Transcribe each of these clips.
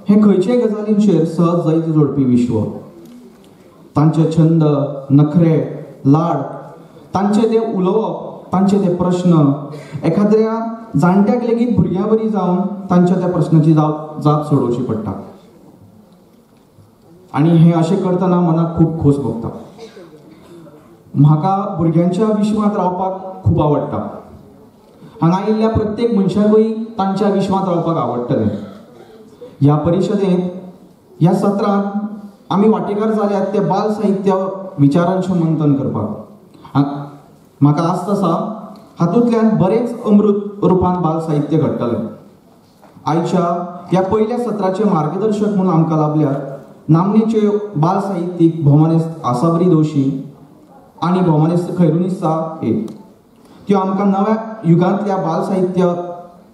हे खंयच्याय गजालींचेर सहज जायत जोडपी विश्व. तांचे छंद, नखरे, लाड, तांचे ते उलोवप, तांचे ते प्रश्न एखाद्या जाणट्याक लेगीत भुरग्यां बरी जावन तांच्या त्या प्रश्नाची जाप सोडोवची पडटा. आणि हे अशें करतना मनाक खूब खोस भोगता. म्हाका भुरग्यांच्या विश्वांत रावपाक खूब आवडटा. हांगा आयिल्ल्या प्रत्येक मनशाकूय तांच्या विश्वांत रावपाक आवडटलें. ह्या परिशदेंत, ह्या सत्रांत आमी वांटेकार जाल्यात ते बाल साहित्य विचारांचें मंथन करपाक. म्हाका आस्त आसा हातूंतल्यान बरेंच अमृत रुपान बाल साहित्य घडटलें. आयच्या ह्या पयल्या सत्राचे मार्गदर्शक म्हणून आमकां लाभल्यात नामनेच्यो बाल साहित्यीक भौमानेस्त आसावरी दोशी आनी भौमानेस्त खैरुनिसा एक. त्यो आमकां नव्या युगांतल्या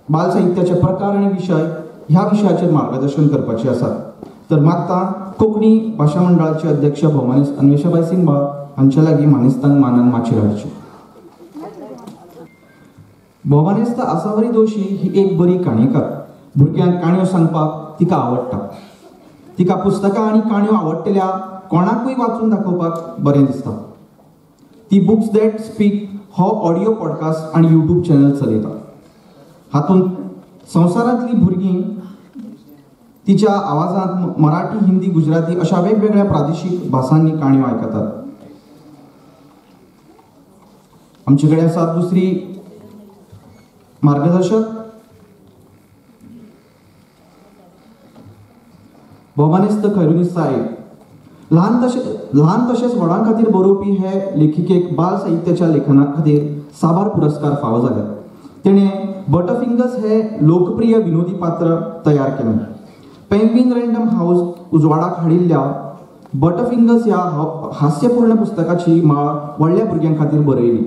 बाल साहित्याचे प्रकार आनी विशय ह्या विशयाचेर मार्गदर्शन करपाचे आसात. तर मागता कोंकणी भाशा मंडळाचे अध्यक्ष भौमानेस्त अन्वेषाबाई सिंगबा हांचे लागीं मानेस्तांक मानान माची हाडची. भौमानेस्त आसावरी दोशी ही एक बरी काणयकार. भुरग्यांक काणयो सांगपाक तिका आवडटा. तिका पुस्तकां आनी काणयो आवडटल्या कोणाकूय वाचून दाखोवपाक बरें दिसता. ती बुक्स दॅट स्पीक हो ऑडिओ पॉडकास्ट आनी यूट्यूब चॅनल चलयता. हातूंत संवसारांतलीं भुरगीं तिच्या आवाजांत मराठी, हिंदी, गुजराती अशा वेगवेगळ्या प्रादेशीक भासांनी काणयो आयकतात. आमचे कडेन आसात दुसरी मार्गदर्शक भौमानेस्त खैरुनिसा एक. ल्हान तशेंच व्हडां खातीर बरोवपी हे लेखिकेक बाल साहित्याच्या लेखना खातीर साबार पुरस्कार फावो जाल्यात. तिणें बटरफिंगर्स हे लोकप्रिय विनोदी पात्र तयार केलें. पेंग्विन रँडम हाऊस उजवाडाक हाडिल्ल्या बटरफिंगर्स ह्या हास्यपूर्ण पुस्तकाची माळ व्हडल्या भुरग्यां खातीर बरयली.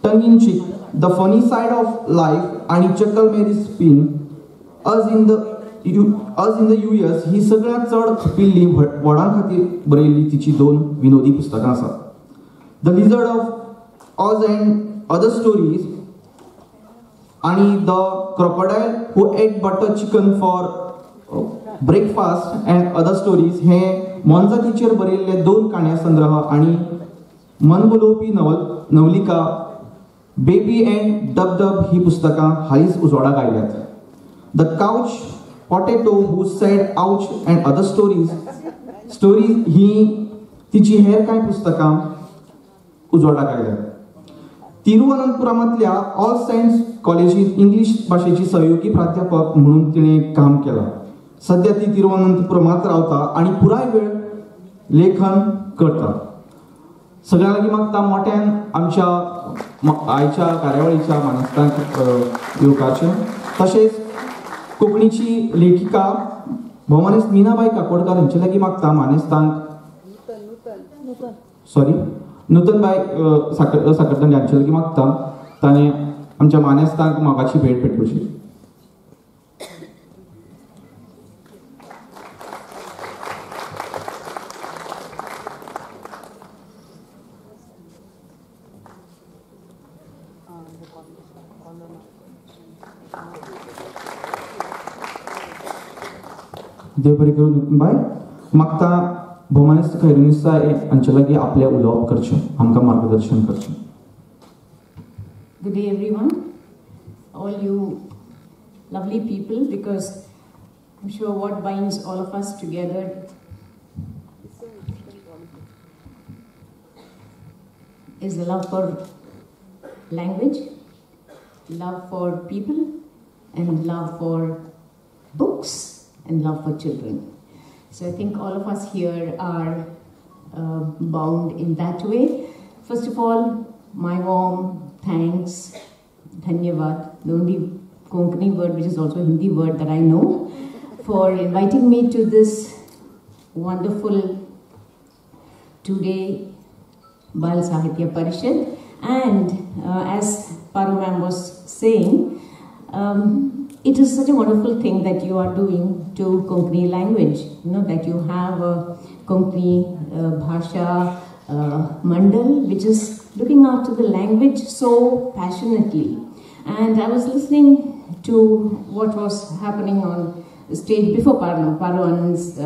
Tongue in cheek, the funny side of life आनी chuckle merry spin as in the US ही सगळ्यांत चड खपिल्ली व्हडां खातीर बरयल्ली तिची 2 विनोदी पुस्तकां आसात. The lizard of Oz and other stories आनी the crocodile who ate butter chicken for breakfast and other stories हे मोनजातीचेर बरयल्ले 2 काणया संग्रह आनी मनभुलोवपी नवलिका बेबी अँड डब डब ही पुस्तकां हालींच उजवाडाक आयल्यात. The couch potato who said ouch and other stories ही तिची हेर कांय पुस्तकां उजवाडाक आयल्यात. तिरुवनंतपुरमांतल्या ऑल सेंट्स कॉलेजींत इंग्लीश भाशेची सहयोगी प्राध्यापक म्हणून तिणें काम केलां. सध्या ती तिरुवनंतपुरमांत रावता आनी पुराय वेळ लेखन करता. सगळ्यां लागीं मागता मोठ्यान आमच्या आयच्या कार्यावळीच्या मानेस्तांक येवपाचें. तशेंच कोंकणीची लेखिका भौमानेस्त मीनाबाई काकोडकर हांचे लागीं मागता मानेस्तांक नूतनबाई साकरतंडे हांचे लागीं मागता ताणें आमच्या मानेस्तांक मोगाची भेट पेटोवची. देव बरें करूं. नूतनबाई मागता भौमानेस्त खैरुनिसा हांचे लागीं आपलें उलोवप करचें, आमकां मार्गदर्शन करचें. Good day everyone, all you lovely people, because I'm sure what binds all of us together is the love for language, love for people, and love for books, and love for children. So I think all of us here are bound in that way. First of all, my warm thanks, dhanyavad, the only Konkani word which is also a Hindi word that I know, for inviting me to this wonderful 2-day Bal Sahitya Parishad. And as Paru ma'am was saying, it is such a wonderful thing that you are doing to Konkani language, that you have a Konkani Bhasha Mandal which is looking after the language so passionately. And I was listening to what was happening on the stage before Parwan's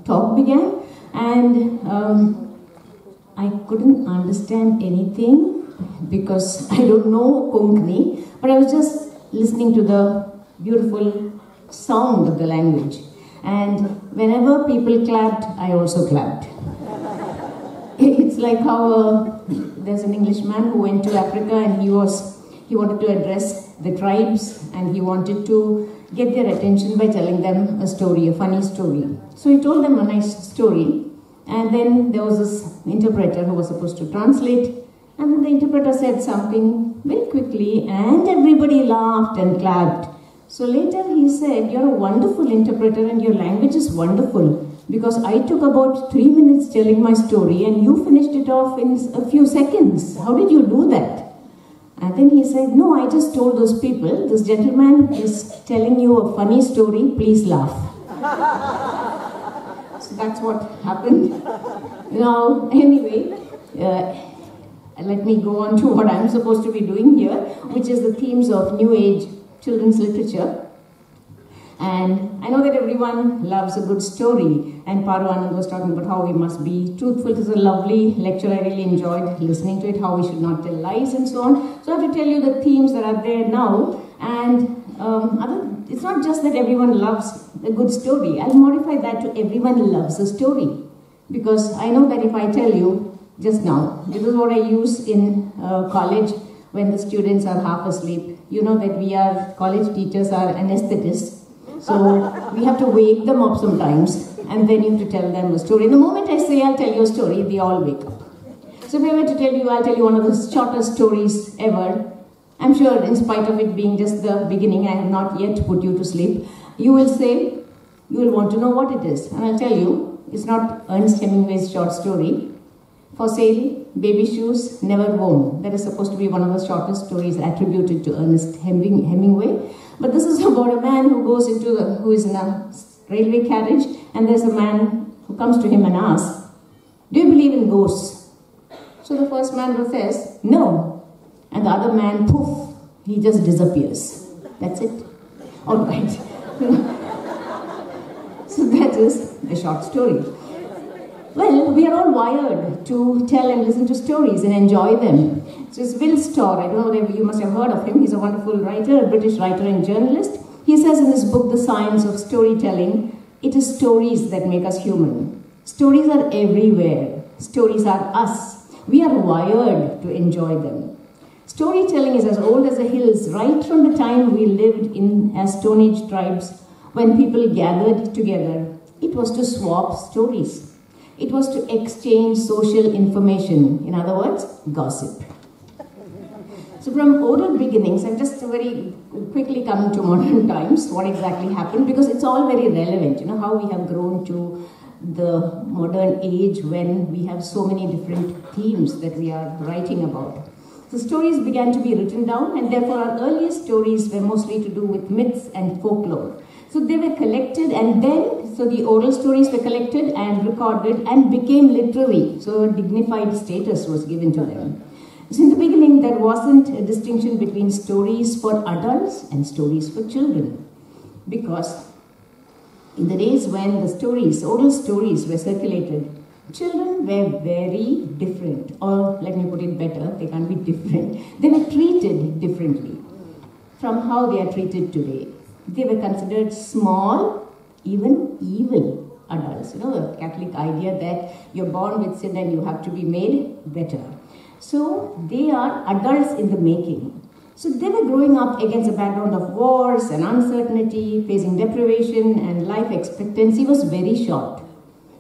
talk began, and I couldn't understand anything because I don't know Konkani, but I was just listening to the beautiful sound of the language. And whenever people clapped, I also clapped. It's like how there's an Englishman who went to Africa and he wanted to address the tribes and he wanted to get their attention by telling them a story, a funny story. So he told them a nice story, and then there was this interpreter who was supposed to translate, and then the interpreter said something very quickly and everybody laughed and clapped. So later he said, "You're a wonderful interpreter and your language is wonderful, because I took about 3 minutes telling my story and you finished it off in a few seconds. How did you do that?" And then he said, "No, I just told those people, this gentleman is telling you a funny story, please laugh." So that's what happened. Now, anyway, let me go on to what I'm supposed to be doing here, which is the themes of New Age children's literature. And I know that everyone loves a good story, and Parwan was talking about how we must be truthful. It was a lovely lecture. I really enjoyed listening to it, how we should not tell lies and so on. So I have to tell you the themes that are there now, and it's not just that everyone loves a good story. I'll modify that to everyone loves a story, because I know that if I tell you just now, this is what I use in college when the students are half asleep. You know that we are college teachers are anesthetists. So we have to wake them up sometimes, and then you have to tell them a story. The moment I say I'll tell you a story, they all wake up. So if I were to tell you, I'll tell you one of the shortest stories ever. I'm sure in spite of it being just the beginning, I have not yet put you to sleep. You will say, you will want to know what it is. And I'll tell you, it's not Ernest Hemingway's short story. For sale, baby shoes, never worn. That is supposed to be one of the shortest stories attributed to Ernest Hemingway. But this is about a man who who is in a railway carriage, and there's a man who comes to him and asks, "Do you believe in ghosts?" So the first man says, "No." And the other man, poof, he just disappears. That's it. All right. So that is a short story. Well, we are all wired to tell and listen to stories and enjoy them. So it's Will Storr. I don't know whether you must have heard of him. He's a wonderful writer, a British writer and journalist. He says in his book, The Science of Storytelling, it is stories that make us human. Stories are everywhere. Stories are us. We are wired to enjoy them. Storytelling is as old as the hills, right from the time we lived in as Stone Age tribes, when people gathered together. It was to swap stories. It was to exchange social information, in other words, gossip. So from oral beginnings, I'm just very quickly coming to modern times, what exactly happened, because it's all very relevant, you know, how we have grown to the modern age when we have so many different themes that we are writing about. So stories began to be written down, and therefore our earliest stories were mostly to do with myths and folklore. So they were collected, and then, so the oral stories were collected and recorded and became literary. So a dignified status was given to them. So in the beginning, there wasn't a distinction between stories for adults and stories for children. Because in the days when the stories, oral stories were circulated, children were very different. Or let me put it better, they can't be different. They were treated differently from how they are treated today. They were considered small, even evil adults. You know, the Catholic idea that you're born with sin and you have to be made better. So they are adults in the making. So they were growing up against a background of wars and uncertainty, facing deprivation, and life expectancy was very short.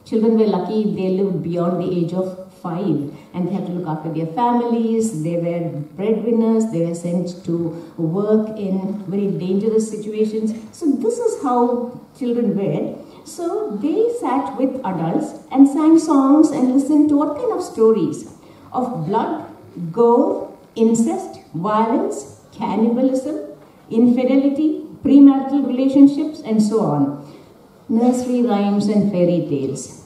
Children were lucky if they lived beyond the age of 5, and they had to look after their families. They were breadwinners. They were sent to work in very dangerous situations. So this is how children were. So they sat with adults and sang songs and listened to what kind of stories? Of blood, gore, incest, violence, cannibalism, infidelity, premarital relationships, and so on. Nursery rhymes and fairy tales.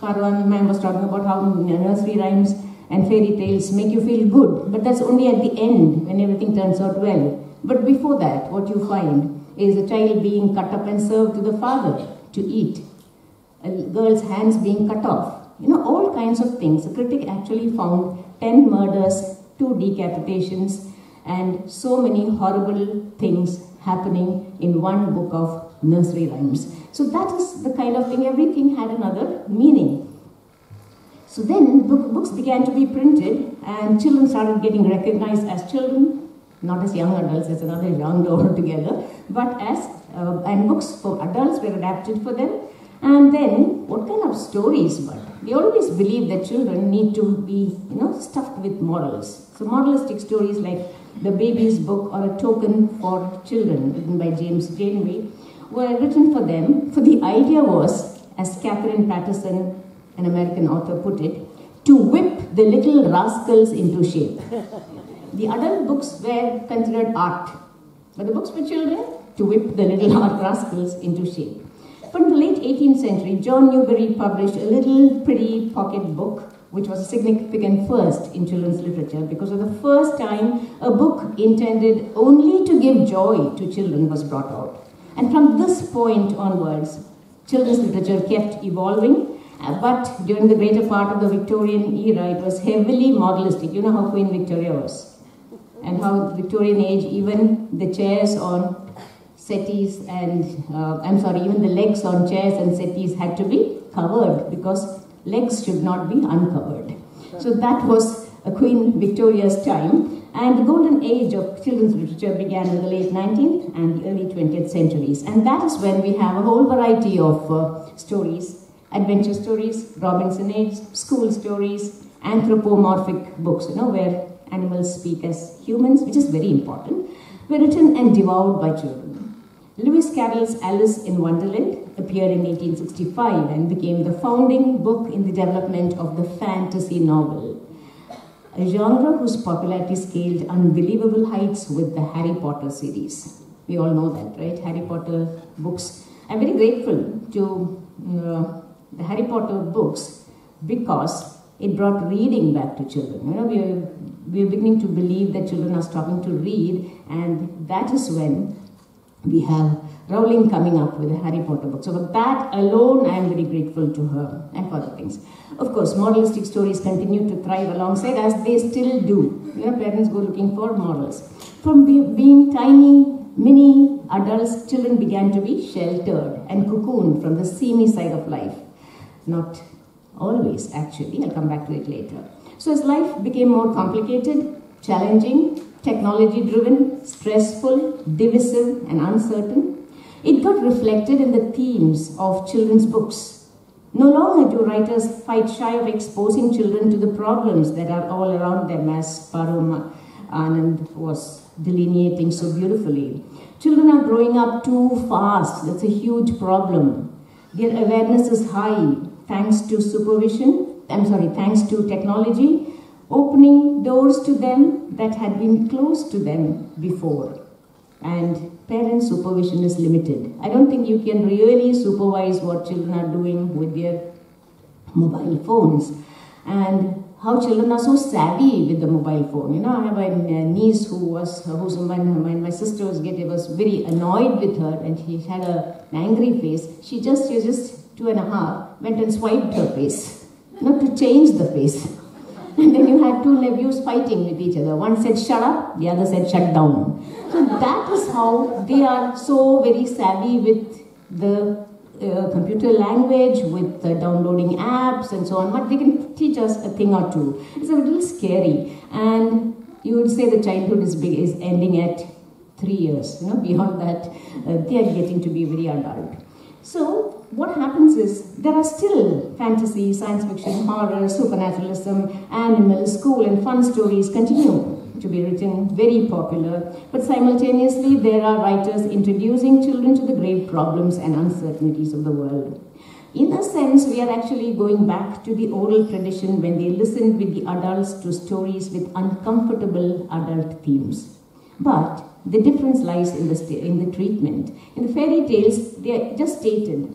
Parwan ma'am was talking about how nursery rhymes and fairy tales make you feel good, but that's only at the end when everything turns out well. But before that, what you find is a child being cut up and served to the father to eat. A girl's hands being cut off. All kinds of things. The critic actually found 10 murders, 2 decapitations, and so many horrible things happening in one book of nursery rhymes. So that is the kind of thing, everything had another meaning. So then books began to be printed and children started getting recognized as children, not as young adults, that's another genre altogether, but as, and books for adults were adapted for them. And then, what kind of stories? But we always believe that children need to be, stuffed with morals. So moralistic stories like The Baby's Book or A Token for Children, written by James Janeway, were written for them. For the idea was, as Catherine Patterson, an American author, put it, to whip the little rascals into shape. The adult books were considered art, but the books for children, to whip the little rascals into shape. But in the late 18th century, John Newbery published a little pretty pocket book, which was a significant first in children's literature, because for the first time, a book intended only to give joy to children was brought out. And from this point onwards, children's literature kept evolving, but during the greater part of the Victorian era, it was heavily moralistic. You know how Queen Victoria was, and how the Victorian age, even the chairs on settees and, even the legs on chairs and settees had to be covered because legs should not be uncovered. So that was Queen Victoria's time, and the golden age of children's literature began in the late 19th and the early 20th centuries. And that is when we have a whole variety of stories, adventure stories, Robinson Age, school stories, anthropomorphic books, where animals speak as humans, which is very important, were written and devoured by children. Lewis Carroll's Alice in Wonderland appeared in 1865 and became the founding book in the development of the fantasy novel, a genre whose popularity scaled unbelievable heights with the Harry Potter series. We all know that, right? Harry Potter books. I'm very grateful to the Harry Potter books because it brought reading back to children. We are beginning to believe that children are stopping to read, and that is when we have Rowling coming up with a Harry Potter book. So for that alone, I am very grateful to her and for other things. Of course, moralistic stories continue to thrive alongside, as they still do. Parents go looking for morals. From being tiny, mini adults, children began to be sheltered and cocooned from the seamy side of life. Not always, actually. I'll come back to it later. So as life became more complicated, challenging, technology-driven, stressful, divisive, and uncertain, it got reflected in the themes of children's books. No longer do writers fight shy of exposing children to the problems that are all around them, as Param Anand was delineating so beautifully. Children are growing up too fast. That's a huge problem. Their awareness is high, thanks to thanks to technology, opening doors to them that had been closed to them before. And parent supervision is limited. I don't think you can really supervise what children are doing with their mobile phones, and how children are so savvy with the mobile phone. I have a niece my sister was very annoyed with her, and she had an angry face. She was just 2.5, went and swiped her face, to change the face. And then you had two nephews fighting with each other. One said, shut up, the other said, shut down. So that is how they are so very savvy with the computer language, with downloading apps and so on. But they can teach us a thing or two. It's a little scary. And you would say the childhood is ending at 3 years. Beyond that, they are getting to be very adult. So what happens is there are still fantasy, science fiction, horror, supernaturalism, animals, school and fun stories continue to be written, very popular. But simultaneously, there are writers introducing children to the grave problems and uncertainties of the world. In a sense, we are actually going back to the oral tradition when they listened with the adults to stories with uncomfortable adult themes. But the difference lies in the treatment. In the fairy tales, they are just stated.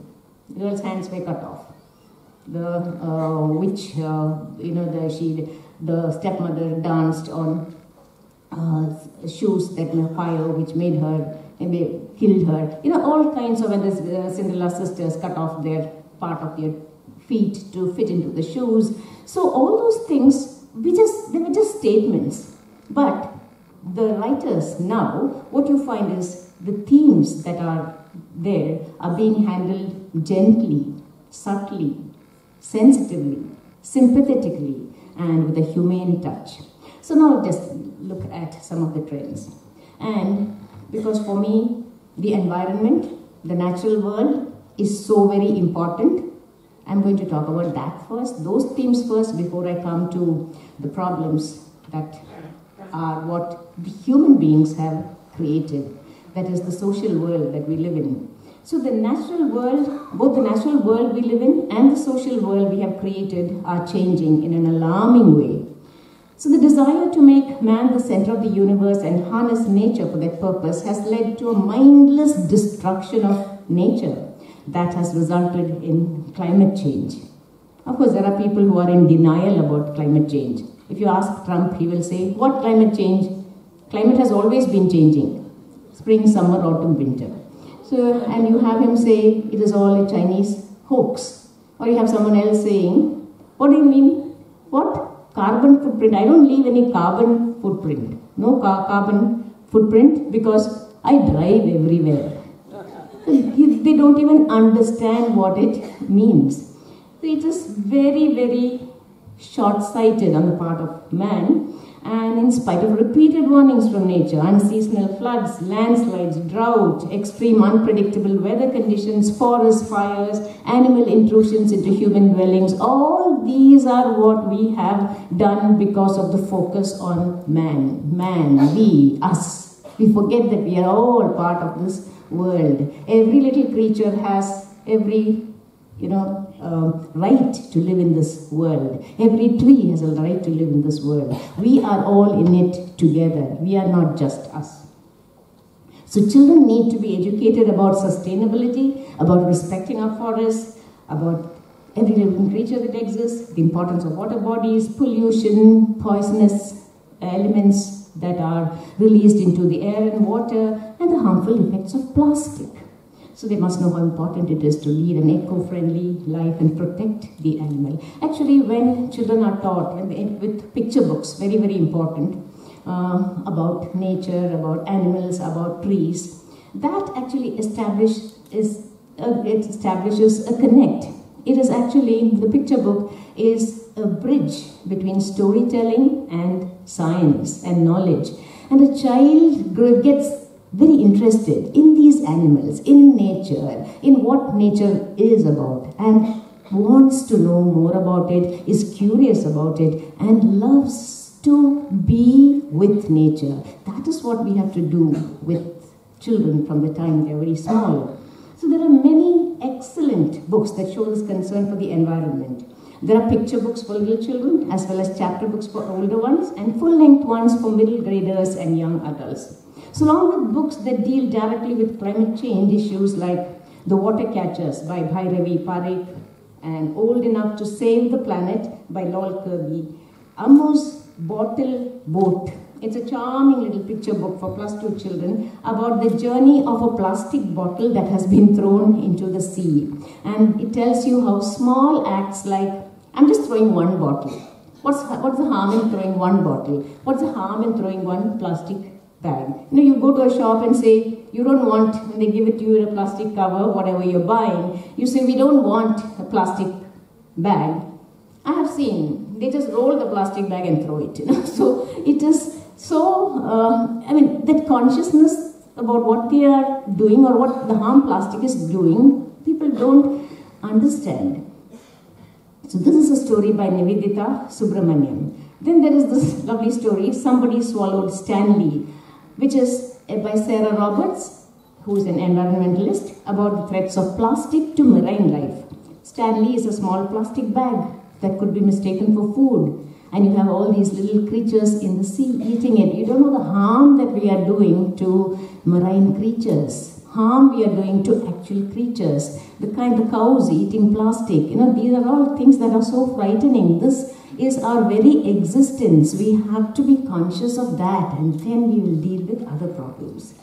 The girl's hands were cut off. The witch, the stepmother danced on shoes that were fire, which made her and they killed her. You know, all kinds of, when the Cinderella sisters cut off their part of their feet to fit into the shoes. So all those things, they were just statements. But the writers now, what you find is the themes that are there are being handled gently, subtly, sensitively, sympathetically, and with a humane touch. So now just look at some of the trends. And because for me, the environment, the natural world is so very important, I'm going to talk about that first, those themes first, before I come to the problems that are what the human beings have created. That is the social world that we live in. So the natural world, both the natural world we live in and the social world we have created are changing in an alarming way. So the desire to make man the center of the universe and harness nature for that purpose has led to a mindless destruction of nature that has resulted in climate change. Of course, there are people who are in denial about climate change. If you ask Trump, he will say, what climate change? Climate has always been changing. Spring, summer, autumn, winter. So, and you have him say, it is all a Chinese hoax. Or you have someone else saying, what do you mean? What? Carbon footprint. I don't leave any carbon footprint. No carbon footprint because I drive everywhere. They don't even understand what it means. So it is very, very short-sighted on the part of man, and in spite of repeated warnings from nature, unseasonal floods, landslides, drought, extreme unpredictable weather conditions, forest fires, animal intrusions into human dwellings, all these are what we have done because of the focus on man, we, us. We forget that we are all part of this world. Every little creature has every right to live in this world. Every tree has a right to live in this world. We are all in it together. We are not just us. So children need to be educated about sustainability, about respecting our forests, about every living creature that exists, the importance of water bodies, pollution, poisonous elements that are released into the air and water, and the harmful effects of plastic. So they must know how important it is to lead an eco-friendly life and protect the animal. Actually, when children are taught with picture books, very, very important, about nature, about animals, about trees, that actually establishes a connect. It is actually, the picture book is a bridge between storytelling and science and knowledge. And a child gets very interested in these animals, in nature, in what nature is about, and wants to know more about it, is curious about it, and loves to be with nature. That is what we have to do with children from the time they are very small. So there are many excellent books that show this concern for the environment. There are picture books for little children, as well as chapter books for older ones, and full-length ones for middle graders and young adults. So along with books that deal directly with climate change issues like The Water Catchers by Bhairavi Parekh and Old Enough to Save the Planet by Lol Kirby, Ammu's Bottle Boat. It's a charming little picture book for +2 children about the journey of a plastic bottle that has been thrown into the sea. And it tells you how small acts like, I'm just throwing one bottle. What's the harm in throwing one bottle? What's the harm in throwing one plastic bag? You go to a shop and say, you don't want, when they give it to you in a plastic cover, whatever you're buying, you say, we don't want a plastic bag. I have seen, they just roll the plastic bag and throw it. So it is so, that consciousness about what they are doing or what the harm plastic is doing, people don't understand. So this is a story by Nivedita Subramaniam. Then there is this lovely story, Somebody Swallowed Stanley, which is by Sarah Roberts, who is an environmentalist, about the threats of plastic to marine life. Stanley is a small plastic bag that could be mistaken for food. And you have all these little creatures in the sea eating it. You don't know the harm that we are doing to marine creatures. Harm we are doing to actual creatures. The cows eating plastic. These are all things that are so frightening. This is our very existence. We have to be conscious of that, and then we will deal with other problems.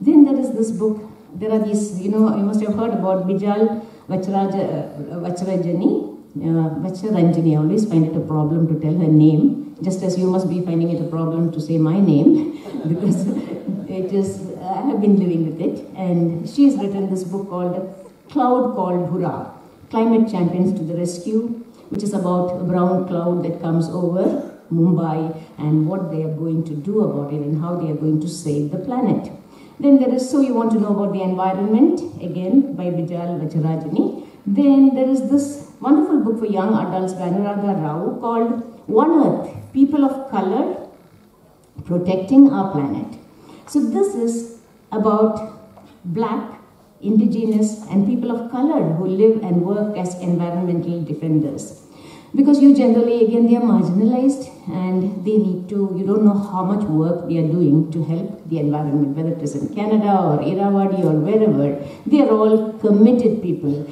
Then there is this book. There are these, you must have heard about Bijal Vacharanjani. I always find it a problem to tell her name, just as you must be finding it a problem to say my name, because I have been living with it. And she's written this book called A Cloud Called Hurrah, Climate Champions to the Rescue, which is about a brown cloud that comes over Mumbai and what they are going to do about it and how they are going to save the planet. Then there is So You Want to Know About the Environment, again by Bijal Vacharajani. Then there is this wonderful book for young adults by Anuradha Rao called One Earth, People of Color Protecting Our Planet. So this is about black, indigenous and people of color who live and work as environmental defenders. Because you generally, again, they are marginalized and they need to, you don't know how much work they are doing to help the environment, whether it is in Canada or Irrawaddy or wherever. They are all committed people.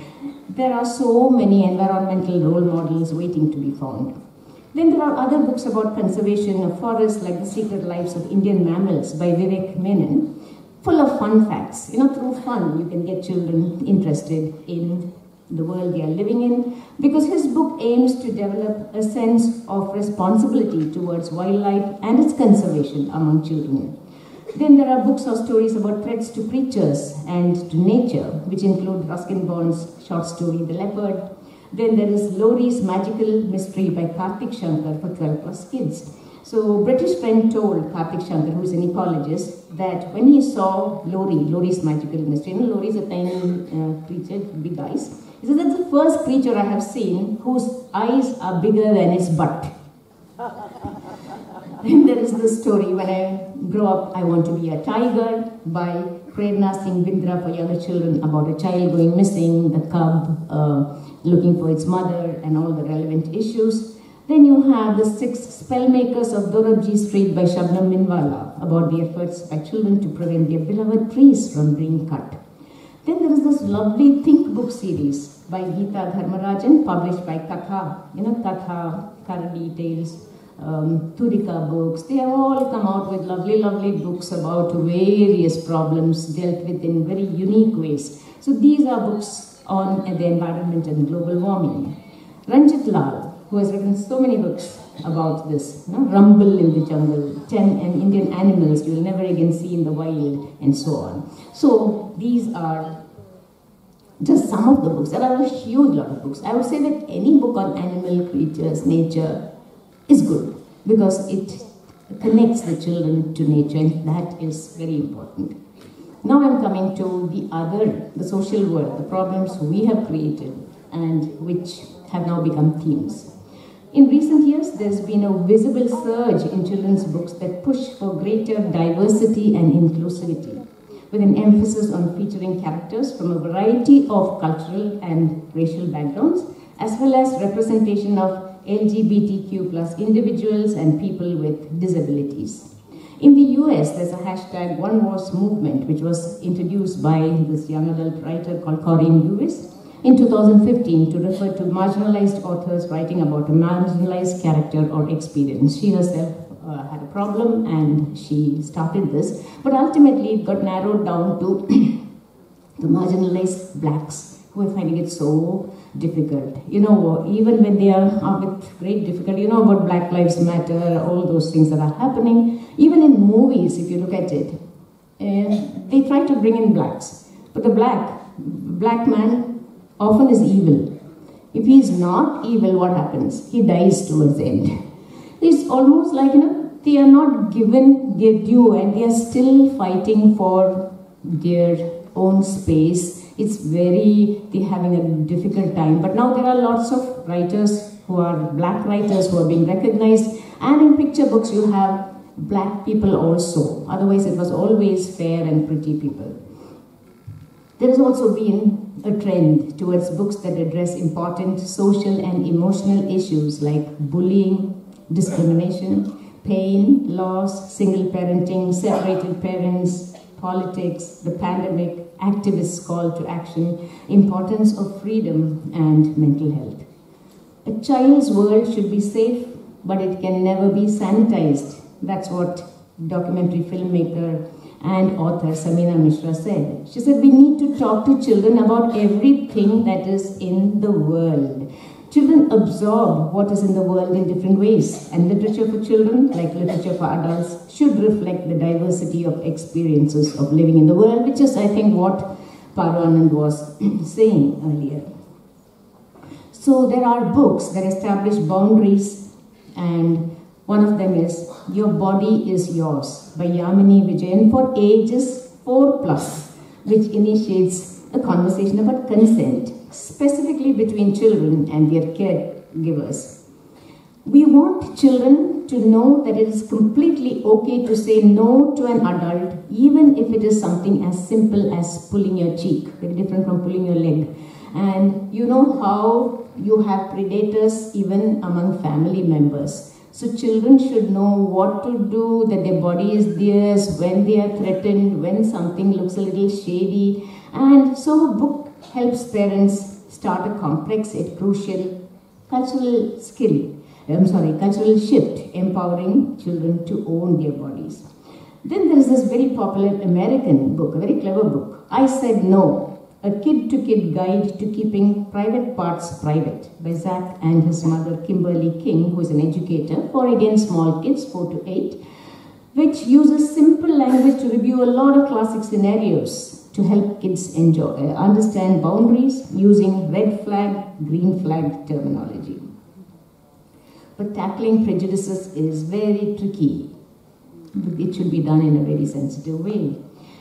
There are so many environmental role models waiting to be found. Then there are other books about conservation of forests, like The Secret Lives of Indian Mammals by Vivek Menon, full of fun facts. Through fun, you can get children interested in the world they are living in, because his book aims to develop a sense of responsibility towards wildlife and its conservation among children. Then there are books or stories about threats to creatures and to nature, which include Ruskin Bond's short story, The Leopard. Then there is Lori's Magical Mystery by Karthik Shankar for 12+ kids. So British friend told Karthik Shankar, who is an ecologist, that when he saw Lori's Magical Mystery, Lori is a tiny creature, big eyes. He said, that's the first creature I have seen whose eyes are bigger than its butt. Then there is this story, When I Grow Up, I Want to Be a Tiger by Prerna Singh Bindra for younger children, about a child going missing, the cub looking for its mother and all the relevant issues. Then you have The 6 Spellmakers of Dorabji Street by Shabnam Minwala, about the efforts by children to prevent their beloved trees from being cut. Then there is this lovely Think Book series by Geeta Dharmarajan, published by Katha, Katha, Karadi Tales, Turika books. They have all come out with lovely, lovely books about various problems dealt with in very unique ways. So these are books on the environment and global warming. Ranjit Lal, who has written so many books about this, Rumble in the Jungle, 10 Indian animals you will never again see in the wild, and so on. So these are just some of the books. There are a huge lot of books. I would say that any book on animal creatures, nature, is good, because it connects the children to nature, and that is very important. Now I'm coming to the social world, the problems we have created and which have now become themes. In recent years, there's been a visible surge in children's books that push for greater diversity and inclusivity, with an emphasis on featuring characters from a variety of cultural and racial backgrounds, as well as representation of LGBTQ+ individuals and people with disabilities. In the US, there's a hashtag One Voice movement, which was introduced by this young adult writer called Corinne Lewis in 2015 to refer to marginalized authors writing about a marginalized character or experience. She herself had a problem and she started this, but ultimately it got narrowed down to the marginalized blacks who are finding it so difficult. Even when they are with great difficulty, about Black Lives Matter, all those things that are happening. Even in movies, if you look at it, they try to bring in blacks. But the black man often is evil. If he is not evil, what happens? He dies towards the end. It's almost like, they are not given their due and they are still fighting for their own space. They're having a difficult time. But now there are lots of writers who are black writers who are being recognized. And in picture books, you have black people also. Otherwise, it was always fair and pretty people. There has also been a trend towards books that address important social and emotional issues like bullying, discrimination, pain, loss, single parenting, separated parents, politics, the pandemic, activists' call to action, importance of freedom, and mental health. A child's world should be safe, but it can never be sanitized. That's what documentary filmmaker and author Samina Mishra said. She said, we need to talk to children about everything that is in the world. Children absorb what is in the world in different ways, and literature for children, like literature for adults, should reflect the diversity of experiences of living in the world, which is, I think, what Paru was saying earlier. So there are books that establish boundaries, and one of them is Your Body is Yours by Yamini Vijayan for ages 4+, which initiates a conversation about consent, specifically between children and their caregivers. We want children to know that it is completely okay to say no to an adult, even if it is something as simple as pulling your cheek, very different from pulling your leg. And you know how you have predators even among family members. So children should know what to do, that their body is theirs, when they are threatened, when something looks a little shady. And so a book helps parents start a complex yet crucial cultural shift, empowering children to own their bodies. Then there is this very popular American book, a very clever book, I Said No, a kid-to-kid guide to keeping private parts private, by Zach and his mother Kimberly King, who is an educator for, again, small kids, 4 to 8, which uses simple language to review a lot of classic scenarios to help kids understand boundaries using red flag, green flag terminology. But tackling prejudices is very tricky. It should be done in a very sensitive way.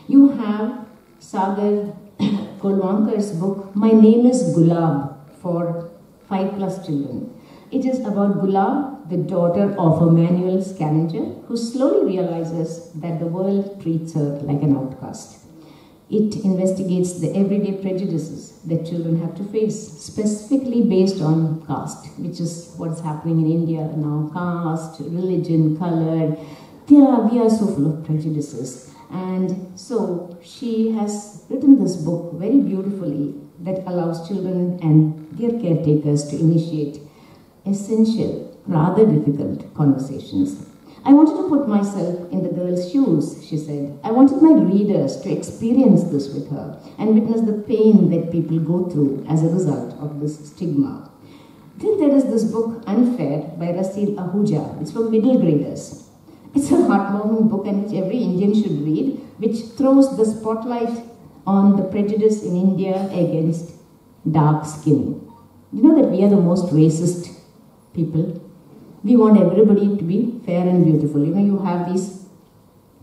You have Sagar Kolwankar's book, My Name is Gulab, for 5+ children. It is about Gulab, the daughter of a manual scavenger, who slowly realizes that the world treats her like an outcast. It investigates the everyday prejudices that children have to face, specifically based on caste, which is what's happening in India now. Caste, religion, color, we are so full of prejudices. And so she has written this book very beautifully that allows children and their caretakers to initiate essential, rather difficult conversations. I wanted to put myself in the girl's shoes, she said. I wanted my readers to experience this with her and witness the pain that people go through as a result of this stigma. Then there is this book, Unfair, by Rasil Ahuja. It's for middle graders. It's a heartwarming book and which every Indian should read, which throws the spotlight on the prejudice in India against dark skin. You know that we are the most racist people. We want everybody to be fair and beautiful. You know, you have these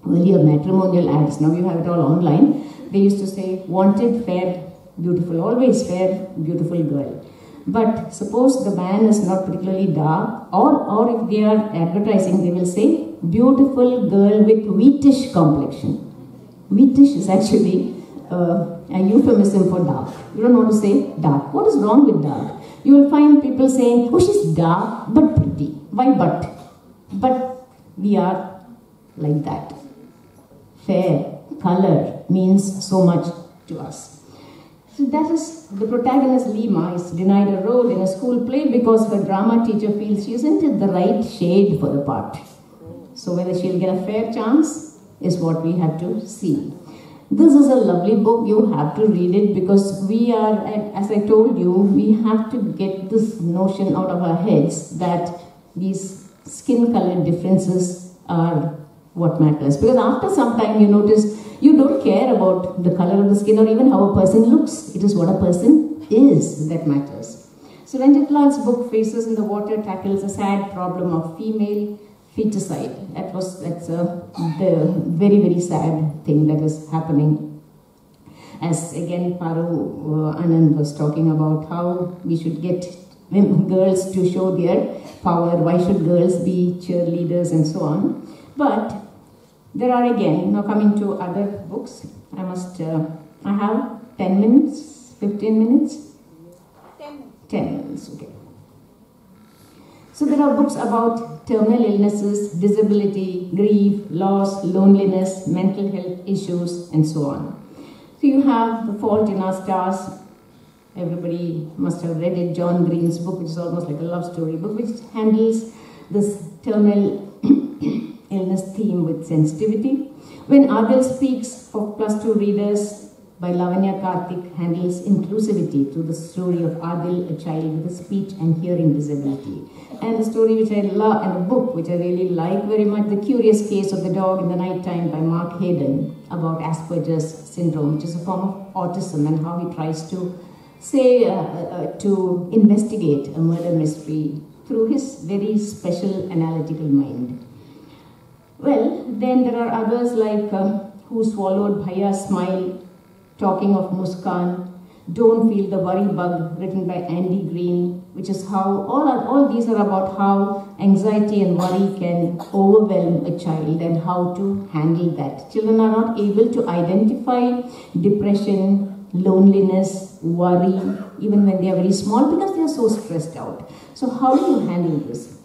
earlier matrimonial ads, now you have it all online. They used to say, wanted, fair, beautiful, always fair, beautiful girl. But suppose the man is not particularly dark, or if they are advertising, they will say, beautiful girl with wheatish complexion. Wheatish is actually a euphemism for dark. You don't want to say dark. What is wrong with dark? You will find people saying, oh, she's dark but pretty. Why but? But we are like that. Fair, color means so much to us. So that is, the protagonist Lima is denied a role in a school play because her drama teacher feels she isn't the right shade for the part. So whether she'll get a fair chance is what we have to see. This is a lovely book. You have to read it because we are, as I told you, we have to get this notion out of our heads that these skin color differences are what matters. Because after some time you notice you don't care about the color of the skin or even how a person looks. It is what a person is that matters. So Ranjit Lal's book, Faces in the Water, tackles a sad problem of female feticide. That's the very, very sad thing that is happening. As again Paru Anand was talking about how we should get girls to show their power, why should girls be cheerleaders and so on. But there are again, now coming to other books, I have 10 minutes, 15 minutes? 10 minutes, okay. So there are books about terminal illnesses, disability, grief, loss, loneliness, mental health issues, and so on. So you have The Fault in Our Stars. Everybody must have read it, John Green's book, which is almost like a love story book, which handles this terminal illness theme with sensitivity. When Adil Speaks for +2 readers by Lavanya Karthik handles inclusivity through the story of Adil, a child with a speech and hearing disability. And the story which I love, and a book which I really like very much, The Curious Case of the Dog in the Night Time by Mark Hayden, about Asperger's syndrome, which is a form of autism, and how he tries to to investigate a murder mystery through his very special analytical mind. Well, then there are others like Who Swallowed Bhaiya's Smile, talking of Muskan, Don't Feel the Worry Bug, written by Andy Green, which is how, all these are about how anxiety and worry can overwhelm a child and how to handle that. Children are not able to identify depression, loneliness, worry, even when they are very small, because they are so stressed out. So how do you handle this?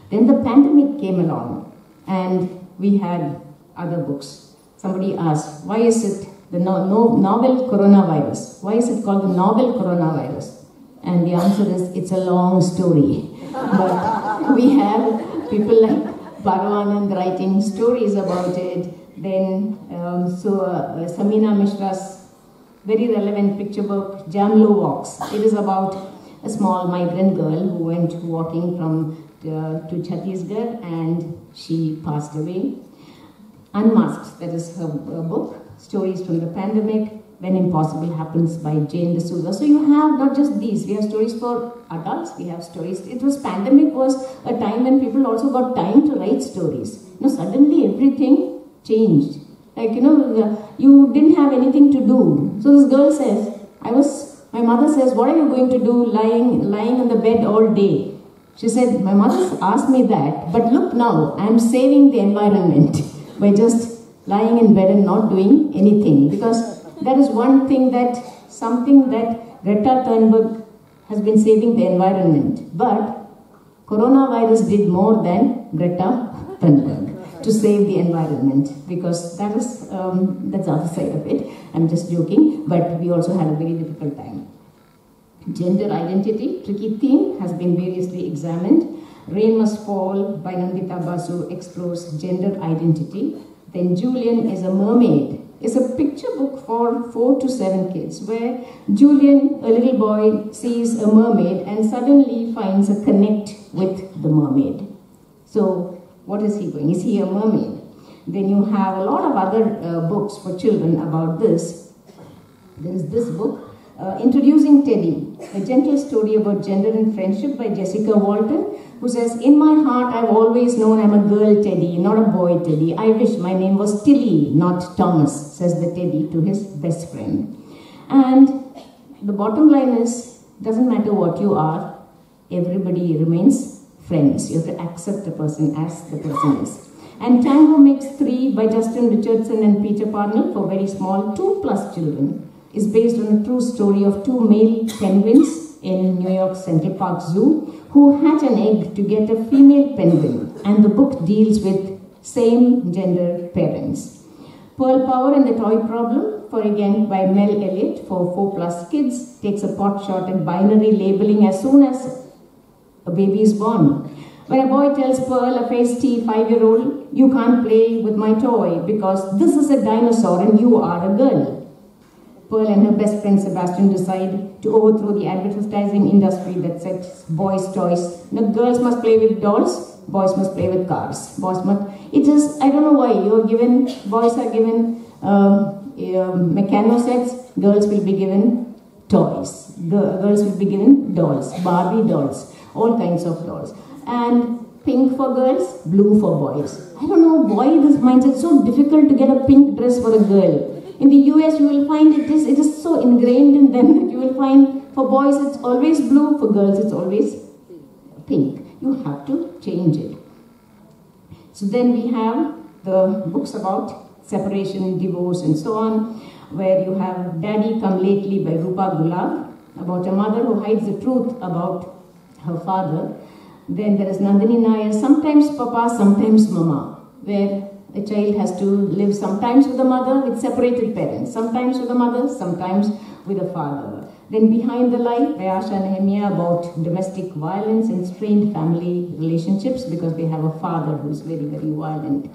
Then the pandemic came along and we had other books. Somebody asked, why is it the novel coronavirus? Why is it called the novel coronavirus? And the answer is, it's a long story. But we have people like Bhagavanand writing stories about it. Then Samina Mishra's very relevant picture book, Jamlo Walks. It is about a small migrant girl who went walking from to Chhattisgarh and she passed away. Unmasked, that is her book, Stories from the Pandemic, When Impossible Happens by Jane D'Souza. So you have not just these, we have stories for adults, we have stories. Pandemic was a time when people also got time to write stories. Suddenly everything changed. Like, you didn't have anything to do. So this girl says, my mother says, what are you going to do lying on the bed all day? She said, my mother asked me that, but look now, I'm saving the environment by just lying in bed and not doing anything. Because that is something that Greta Thunberg has been saving the environment. But coronavirus did more than Greta Thunberg to save the environment, because that's the other side of it. I'm just joking, but we also had a very difficult time. Gender identity, tricky theme, has been variously examined. Rain Must Fall by Nandita Basu explores gender identity. Then Julian is a Mermaid is a picture book for 4 to 7 kids, where Julian, a little boy, sees a mermaid and suddenly finds a connect with the mermaid. So what is he doing? Is he a mermaid? Then you have a lot of other books for children about this. There is this book, Introducing Teddy, a gentle story about gender and friendship by Jessica Walton, who says, in my heart, I've always known I'm a girl Teddy, not a boy Teddy. I wish my name was Tilly, not Thomas, says the Teddy to his best friend. And the bottom line is, doesn't matter what you are, everybody remains friends. You have to accept the person as the person is. And Tango Makes 3 by Justin Richardson and Peter Parnell for very small 2+ children is based on a true story of 2 male penguins in New York's Central Park Zoo who hatch an egg to get a female penguin, and the book deals with same gender parents. Pearl Power and the Toy Problem, by Mel Elliott for 4+ kids, takes a pot shot at binary labeling as soon as a baby is born. When a boy tells Pearl, a feisty 5-year-old, you can't play with my toy because this is a dinosaur and you are a girl. Pearl and her best friend Sebastian decide to overthrow the advertising industry that sets boys' toys. Now, girls must play with dolls, boys must play with cars. I don't know why, boys are given mechano sets, girls will be given toys. Girls will be given dolls, Barbie dolls, all kinds of dolls. And pink for girls, blue for boys. I don't know why this mindset is so difficult to get a pink dress for a girl. In the US, you will find it is so ingrained in them that you will find for boys it's always blue, for girls it's always pink. You have to change it. So then we have the books about separation, divorce, and so on, where you have Daddy Come Lately by Rupa Gulab, about a mother who hides the truth about her father. Then there is Nandini Nair, Sometimes Papa, Sometimes Mama, where a child has to live sometimes with a mother with separated parents, sometimes with a mother, sometimes with a father. Then Behind the Light by Asha Nehemiah, about domestic violence and strained family relationships because they have a father who's very, very violent.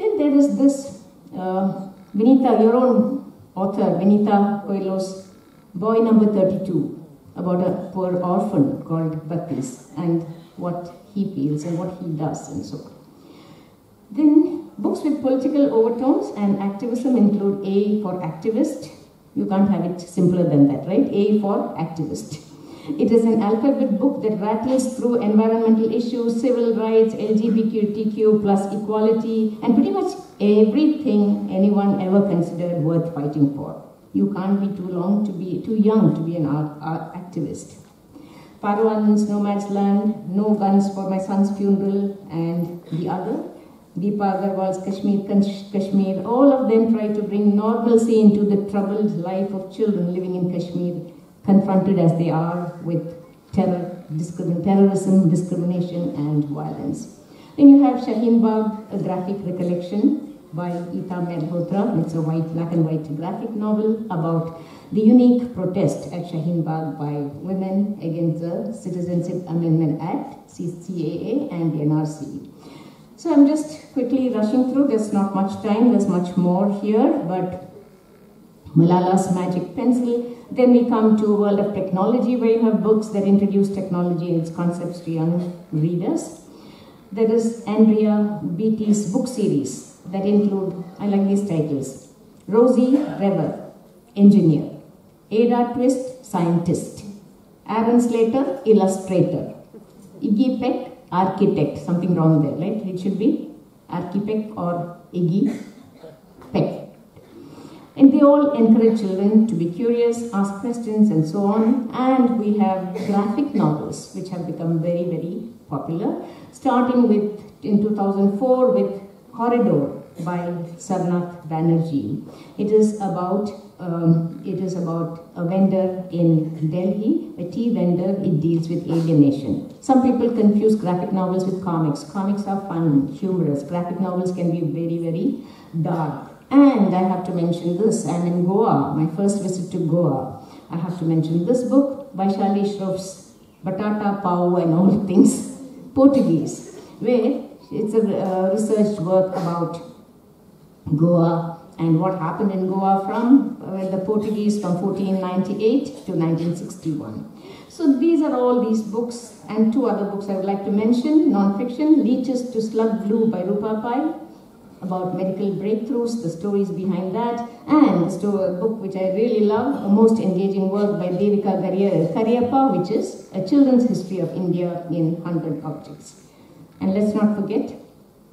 Then there is this Vinita, your own author, Vinita Coelho's Boy Number 32, about a poor orphan called Baptiste and what he feels and what he does and so on. Then books with political overtones and activism include A for Activist. You can't have it simpler than that, right? A for Activist. It is an alphabet book that rattles through environmental issues, civil rights, LGBTQ plus equality, and pretty much everything anyone ever considered worth fighting for. You can't be too young to be an art activist. Parwan's Nomad's Land, No Guns for My Son's Funeral, and the other, Deepa Agarwal's Kashmir, all of them try to bring normalcy into the troubled life of children living in Kashmir, confronted as they are with terrorism, discrimination, and violence. Then you have Shaheen Bagh, a graphic recollection by Ita Malhotra. It's a black and white graphic novel about the unique protest at Shaheen Bagh by women against the Citizenship Amendment Act, CAA, and the NRC. So I'm just quickly rushing through. There's not much time. There's much more here, but Malala's Magic Pencil. Then we come to a world of technology where you have books that introduce technology and its concepts to young readers. There is Andrea Beatty's book series that include, I like these titles, Rosie Rever, Engineer, Ada Twist, Scientist, Aaron Slater, Illustrator, Iggy Peck, Architect, something wrong there, right? It should be Architect or Iggy Peck. And they all encourage children to be curious, ask questions, and so on. And we have graphic novels, which have become very, very popular, starting with, in 2004, with Corridor by Sarnath Banerjee. It is about a vendor in Delhi, a tea vendor. It deals with alienation. Some people confuse graphic novels with comics. Comics are fun, humorous. Graphic novels can be very, very dark. And I have to mention this. I'm in Goa, my first visit to Goa. I have to mention this book by Shali Shroff's Batata Pau and all things Portuguese, where it's a research work about Goa and what happened in Goa from the Portuguese from 1498 to 1961. So these are all these books, and two other books I would like to mention. Non-fiction, Leeches to Slug Blue by Rupa Pai, about medical breakthroughs, the stories behind that, and a book which I really love, a most engaging work by Devika Karyappa, which is A Children's History of India in 100 Objects. And let's not forget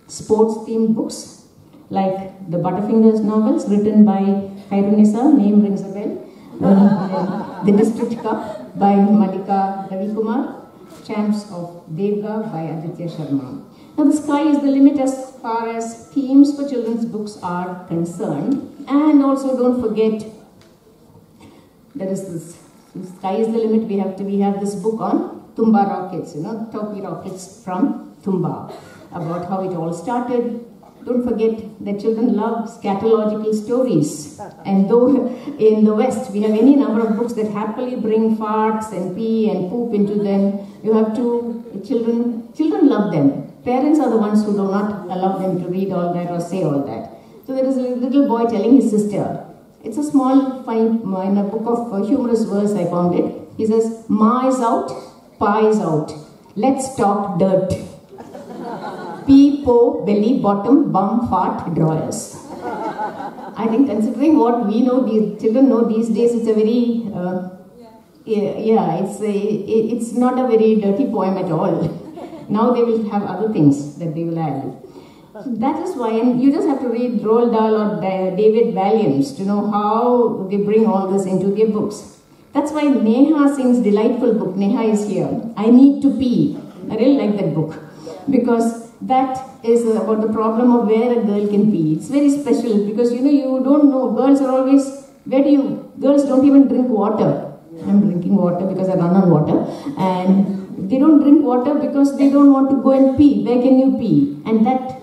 sports-themed books, like the Butterfingers novels written by Khairunisa, name rings a bell, The District Cup by Malika Ravikumar, Champs of Devga by Aditya Sharma. Now the sky is the limit as far as themes for children's books are concerned. And also don't forget, there is this, sky is the limit, we have this book on Tumba rockets, Toki rockets from Tumba, about how it all started. Don't forget that children love scatological stories. And though in the West we have any number of books that happily bring farts and pee and poop into them, you have to, children love them. Parents are the ones who do not allow them to read all that or say all that. So there is a little boy telling his sister, it's a small, fine, in a book of humorous verse I found it. He says, Ma is out, Pa is out. Let's talk dirt. Pee, po, belly, bottom, bum, fart, drawers. I think considering what we know, these children know these days, it's a very, it's not a very dirty poem at all. Now they will have other things that they will add. So that is why, and you just have to read Roald Dahl or David Walliams to know how they bring all this into their books. That's why Neha Singh's delightful book, Neha is Here, I Need to Pee. I really like that book because that is about the problem of where a girl can pee. It's very special because you don't know, girls are always, girls don't even drink water. I'm drinking water because I run on water, and they don't drink water because they don't want to go and pee. Where can you pee? And that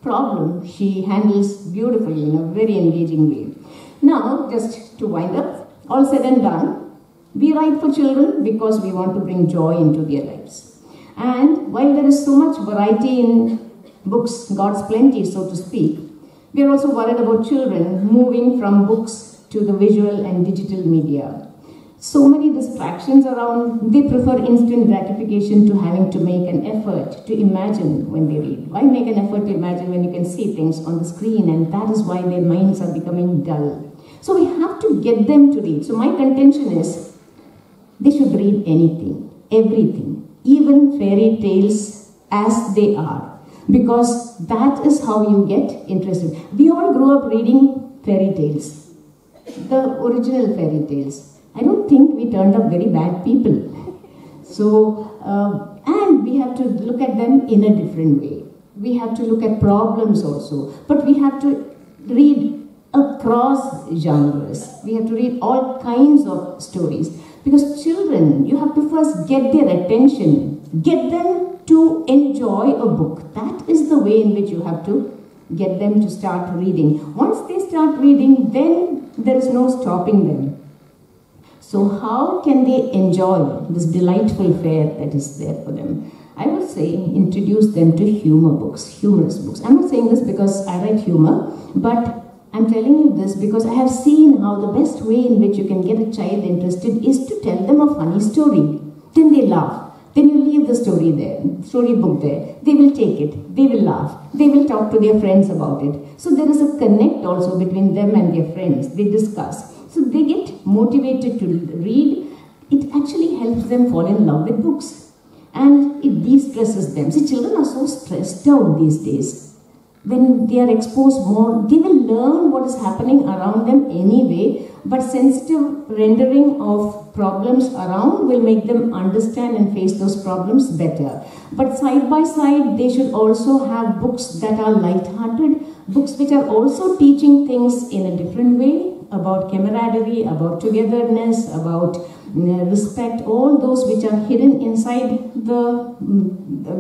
problem she handles beautifully in a very engaging way. Now, just to wind up, all said and done, we write for children because we want to bring joy into their lives. And while there is so much variety in books, God's plenty, so to speak, we are also worried about children moving from books to the visual and digital media. So many distractions around, they prefer instant gratification to having to make an effort to imagine when they read. Why make an effort to imagine when you can see things on the screen? And that is why their minds are becoming dull. So we have to get them to read. So my contention is, they should read anything, everything, even fairy tales as they are. Because that is how you get interested. We all grew up reading fairy tales, the original fairy tales. I don't think we turned up very bad people. So, and we have to look at them in a different way. We have to look at problems also. But we have to read across genres. We have to read all kinds of stories. Because children, you have to first get their attention. Get them to enjoy a book. That is the way in which you have to get them to start reading. Once they start reading, then there is no stopping them. So how can they enjoy this delightful fare that is there for them? I would say introduce them to humor books, humorous books. I'm not saying this because I write humor, but I'm telling you this because I have seen how the best way in which you can get a child interested is to tell them a funny story. Then they laugh. Then you leave the story there, storybook there. They will take it. They will laugh. They will talk to their friends about it. So there is a connect also between them and their friends. They discuss. So they get motivated to read. It actually helps them fall in love with books. And it de-stresses them. See, children are so stressed out these days. When they are exposed more, they will learn what is happening around them anyway. But sensitive rendering of problems around will make them understand and face those problems better. But side by side, they should also have books that are light-hearted, books which are also teaching things in a different way, about camaraderie, about togetherness, about respect, all those which are hidden inside the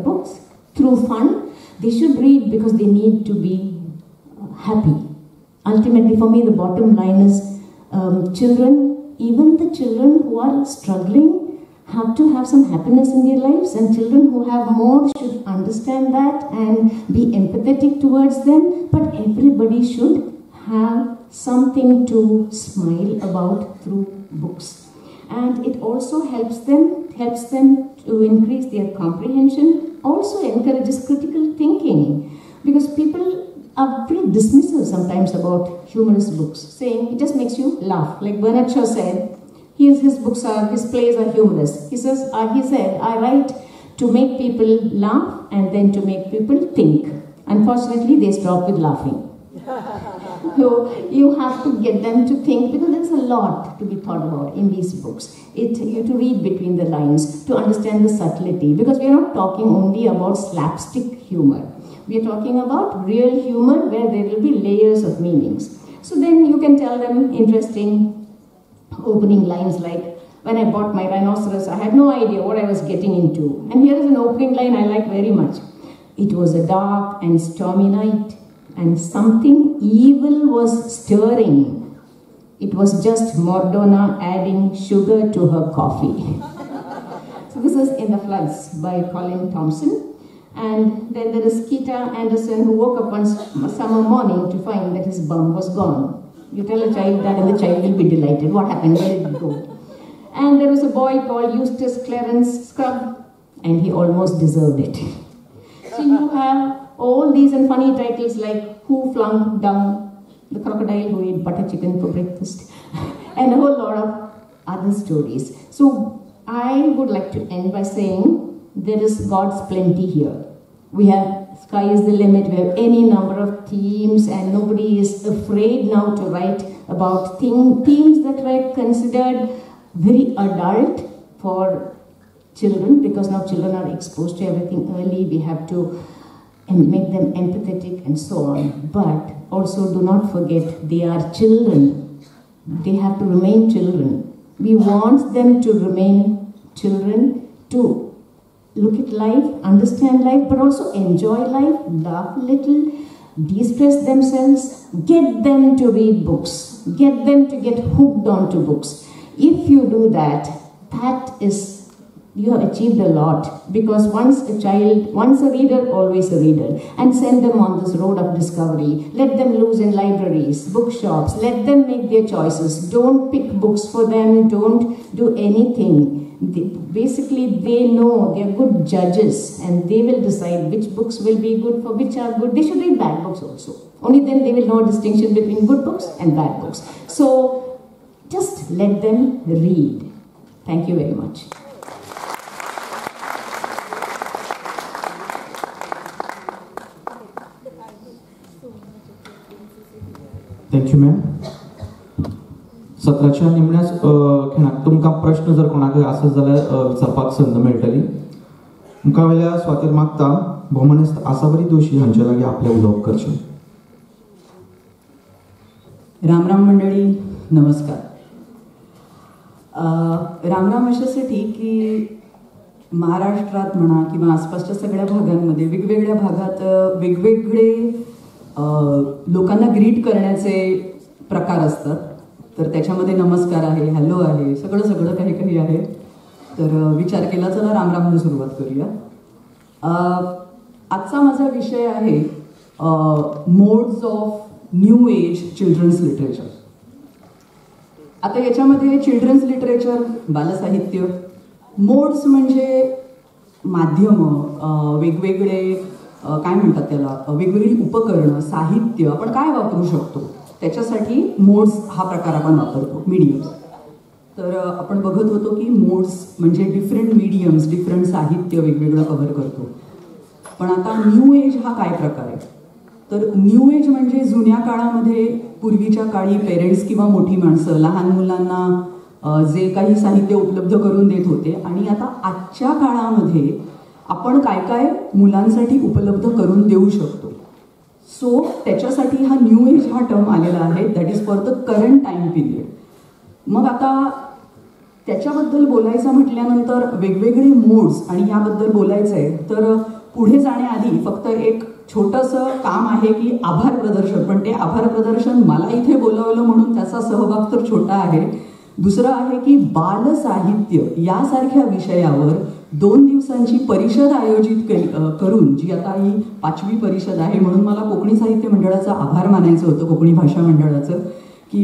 books through fun. They should read because they need to be happy. Ultimately, for me, the bottom line is children, even the children who are struggling, have to have some happiness in their lives, and children who have more should understand that and be empathetic towards them. But everybody should have something to smile about through books. And it also helps them to increase their comprehension, also encourages critical thinking, because people are pretty dismissive sometimes about humorous books, saying it just makes you laugh. Like Bernard Shaw said, his plays are humorous. He said, I write to make people laugh and then to make people think. Unfortunately, they stop with laughing. So you have to get them to think, because there's a lot to be thought about in these books. You have to read between the lines to understand the subtlety, because we are not talking only about slapstick humor. We are talking about real humor where there will be layers of meanings. So then you can tell them interesting opening lines like, when I bought my rhinoceros, I had no idea what I was getting into. And here is an opening line I like very much. It was a dark and stormy night, and something evil was stirring. It was just Mordona adding sugar to her coffee. So this is In the Floods by Colin Thompson. And then there is Keita Anderson, who woke up one summer morning to find that his bum was gone. You tell a child that and the child will be delighted. What happened? Where did it go? And there was a boy called Eustace Clarence Scrub, and he almost deserved it. So you have all these and funny titles like Who Flung Down the Crocodile Who Ate Butter Chicken for Breakfast, and a whole lot of other stories. So I would like to end by saying there is God's plenty here. We have sky is the limit. We have any number of themes, and nobody is afraid now to write about themes that were considered very adult for children, because now children are exposed to everything early. We have to make them empathetic and so on. But also do not forget, they are children. They have to remain children. We want them to remain children, to look at life, understand life, but also enjoy life, laugh a little, de-stress themselves, get them to read books, get them to get hooked onto books. If you do that, that is you have achieved a lot, because once a reader, always a reader. And send them on this road of discovery. Let them loose in libraries, bookshops. Let them make their choices. Don't pick books for them. Don't do anything. Basically, they know, they are good judges, and they will decide which books will be good, for which are good. They should read bad books also. Only then they will know a distinction between good books and bad books. So just let them read. Thank you very much. Thank you ma'am. सत्राच्या निमण्याच खिणाक तुमकां प्रश्न जर कोणाक आसत जाल्यार विचारपाक संद मेळटली. मुखार वेल्या स्वातीर मागता भौमनस्त आसावरी दोशी हांचे लागीं आपले उलोवप करचें. राम राम मंडळी, नमस्कार. राम राम अशासाठी की महाराष्ट्रात म्हणा किंवा आसपासच्या सगळ्या भागांमध्ये वेगवेगळ्या भागात वेगवेगळे लोकांना ग्रीट करण्याचे प्रकार असतात. तर त्याच्यामध्ये नमस्कार आहे, हॅलो आहे, सगळं काही काही आहे. तर विचार केला, चला रामरामने सुरुवात करूया. आजचा माझा विषय आहे modes of new age children's literature. आता याच्यामध्ये चिल्ड्रन्स लिटरेचर, बालसाहित्य, मोड्स म्हणजे माध्यमं, वेगवेगळे काय म्हणतात त्याला, वेगवेगळी उपकरणं, साहित्य आपण काय वापरू शकतो, त्याच्यासाठी मोड्स हा प्रकार आपण वापरतो, मीडियम. तर आपण बघत होतो की मोड्स म्हणजे डिफरंट मीडियम्स, डिफरंट साहित्य वेगवेगळं कव्हर करतो. पण आता न्यू एज हा काय प्रकार आहे? तर न्यू एज म्हणजे जुन्या काळामध्ये, पूर्वीच्या काळी पेरेंट्स किंवा मोठी माणसं लहान मुलांना जे काही साहित्य उपलब्ध करून देत होते, आणि आता आजच्या काळामध्ये आपण काय काय मुलांसाठी उपलब्ध करून देऊ शकतो. सो त्याच्यासाठी हा न्यू एज हा टर्म आलेला आहे, that is for the current time period. मग आता त्याच्याबद्दल बोलायचं म्हटल्यानंतर वेगवेगळे मोड्स आणि याबद्दल बोलायचं आहे, तर पुढे जाण्याआधी फक्त एक छोटंसं काम आहे की आभार प्रदर्शन. पण ते आभार प्रदर्शन मला इथे बोलावलं म्हणून त्याचा सहभाग तर छोटा आहे. दुसरं आहे की बालसाहित्य यासारख्या विषयावर 2 दिवसांची परिषद आयोजित करून, जी आता ही 5वी परिषद आहे, म्हणून मला कोकणी साहित्य मंडळाचा आभार मानायचं होतं, कोकणी भाषा मंडळाचं, की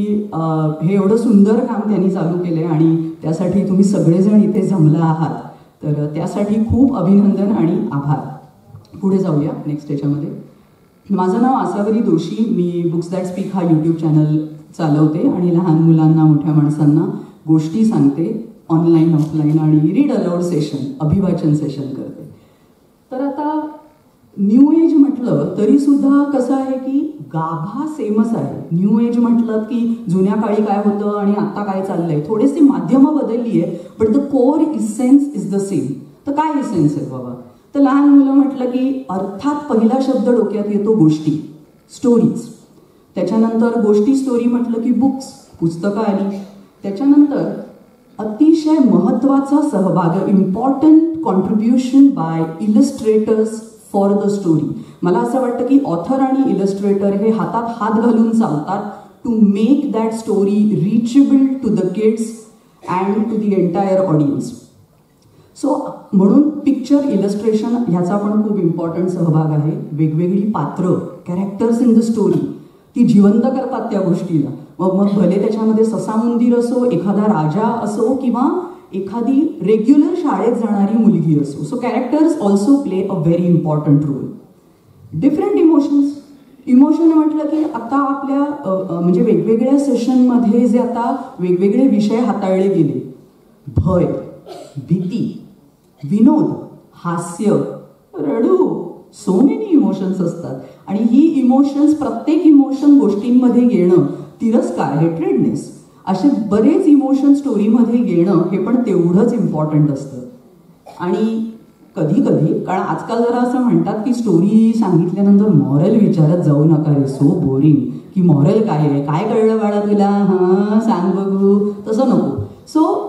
हे एवढं सुंदर काम त्यांनी चालू केलंय आणि त्यासाठी तुम्ही सगळेजण इथे जमला आहात. तर त्यासाठी खूप अभिनंदन आणि आभार. पुढे जाऊया नेक्स्ट याच्यामध्ये. माझं नाव आसावरी दोशी. मी बुक्स दॅट स्पीक हा यूट्यूब चॅनल चालवते आणि लहान मुलांना, मोठ्या माणसांना गोष्टी सांगते, ऑनलाईन ऑफलाईन, आणि रीड अलाउड सेशन, अभिवाचन सेशन करते. तर आता न्यू एज म्हटलं तरी सुद्धा कसं आहे की गाभा सेमच आहे. न्यू एज म्हटलं की जुन्या काळी काय होतं आणि आता काय चाललंय, थोडेसे माध्यमं बदलली आहे, but the core essence is the same. तर काय इसेन्स आहे बाबा? तर लहान मुलं म्हटलं की अर्थात पहिला शब्द डोक्यात येतो गोष्टी, स्टोरीज. त्याच्यानंतर गोष्टी, स्टोरी म्हटलं की बुक्स, पुस्तकं आली. त्याच्यानंतर अतिशय महत्त्वाचा सहभाग, important contribution by illustrators for the story. मला असं वाटतं की ऑथर आणि इलस्ट्रेटर हे हातात हात घालून चालतात to make that story reachable to the kids and to the entire audience. So म्हणून पिक्चर इलस्ट्रेशन ह्याचा पण खूप इम्पॉर्टंट सहभाग आहे. वेगवेगळी पात्र, कॅरेक्टर्स इन द स्टोरी, ती जिवंत करतात त्या गोष्टीला. मग भले त्याच्यामध्ये ससा मंदिर असो, एखादा राजा असो, किंवा एखादी रेग्युलर शाळेत जाणारी मुलगी असो. So characters also play a very important role. Different emotion म्हटलं की आता आपल्या म्हणजे वेगवेगळ्या सेशनमध्ये जे आता वेगवेगळे विषय हाताळले गेले, भय, भीती, विनोद, हास्य, रडू, सो मेनी इमोशन्स असतात. आणि ही इमोशन्स, प्रत्येक इमोशन गोष्टींमध्ये येणं, तिरस्कार, हेट्रेडनेस, असे बरेच इमोशन स्टोरीमध्ये येणं हे पण तेवढंच इम्पॉर्टंट असतं. आणि कधी कधी, कारण आजकाल जरा असं म्हणतात की स्टोरी सांगितल्यानंतर मॉरल विचारत जाऊ नका रे, सो बोरिंग, की मॉरल काय आहे, काय कळलं बाळा तुला, हां सांग बघू, तसं नको. सो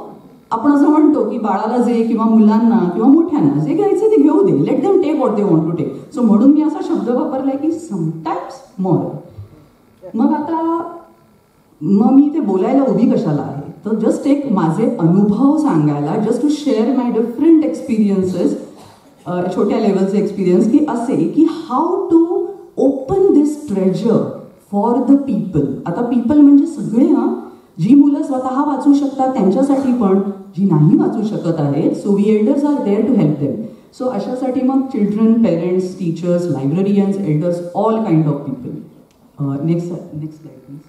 आपण असं म्हणतो की बाळाला जे, किंवा मुलांना किंवा मोठ्यांना जे घ्यायचं ते घेऊ दे, let them take what they want to take. So म्हणून मी असा शब्द वापरलाय की समटाइम्स मॉरल. मग आता मी ते बोलायला उभी कशाला आहे? तर जस्ट एक माझे अनुभव सांगायला, just to share my different experiences, छोट्या लेवलचे एक्सपिरियन्स, की असे की how to open this treasure for the people. आता पीपल म्हणजे सगळे, जी मुलं स्वतः वाचू शकतात त्यांच्यासाठी, पण जी नाही वाचू शकत आहेत, so we elders are there to help them. So अशासाठी मग children, parents, teachers, librarians, elders, all kind of people. Next slide please.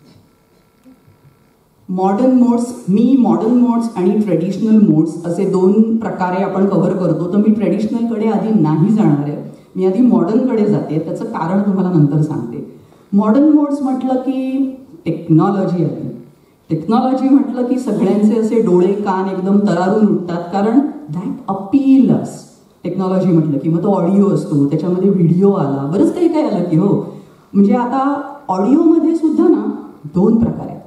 Modern modes. मी मॉडर्न मोड्स आणि ट्रेडिशनल मोड्स असे 2 प्रकारे आपण कव्हर करतो. तर मी ट्रेडिशनलकडे आधी नाही जाणार आहे, मी आधी मॉडर्नकडे जाते. त्याचं कारण तुम्हाला नंतर सांगते. मॉडर्न मोड्स म्हटलं की टेक्नॉलॉजी आली. टेक्नॉलॉजी म्हटलं की सगळ्यांचे असे डोळे कान एकदम तरारून उठतात, कारण दॅट अपील अस. टेक्नॉलॉजी म्हटलं की मग तो ऑडिओ असतो, त्याच्यामध्ये व्हिडिओ आला, बरंच काही काही आलं की हो. म्हणजे आता ऑडिओमध्ये सुद्धा ना 2 प्रकार आहेत.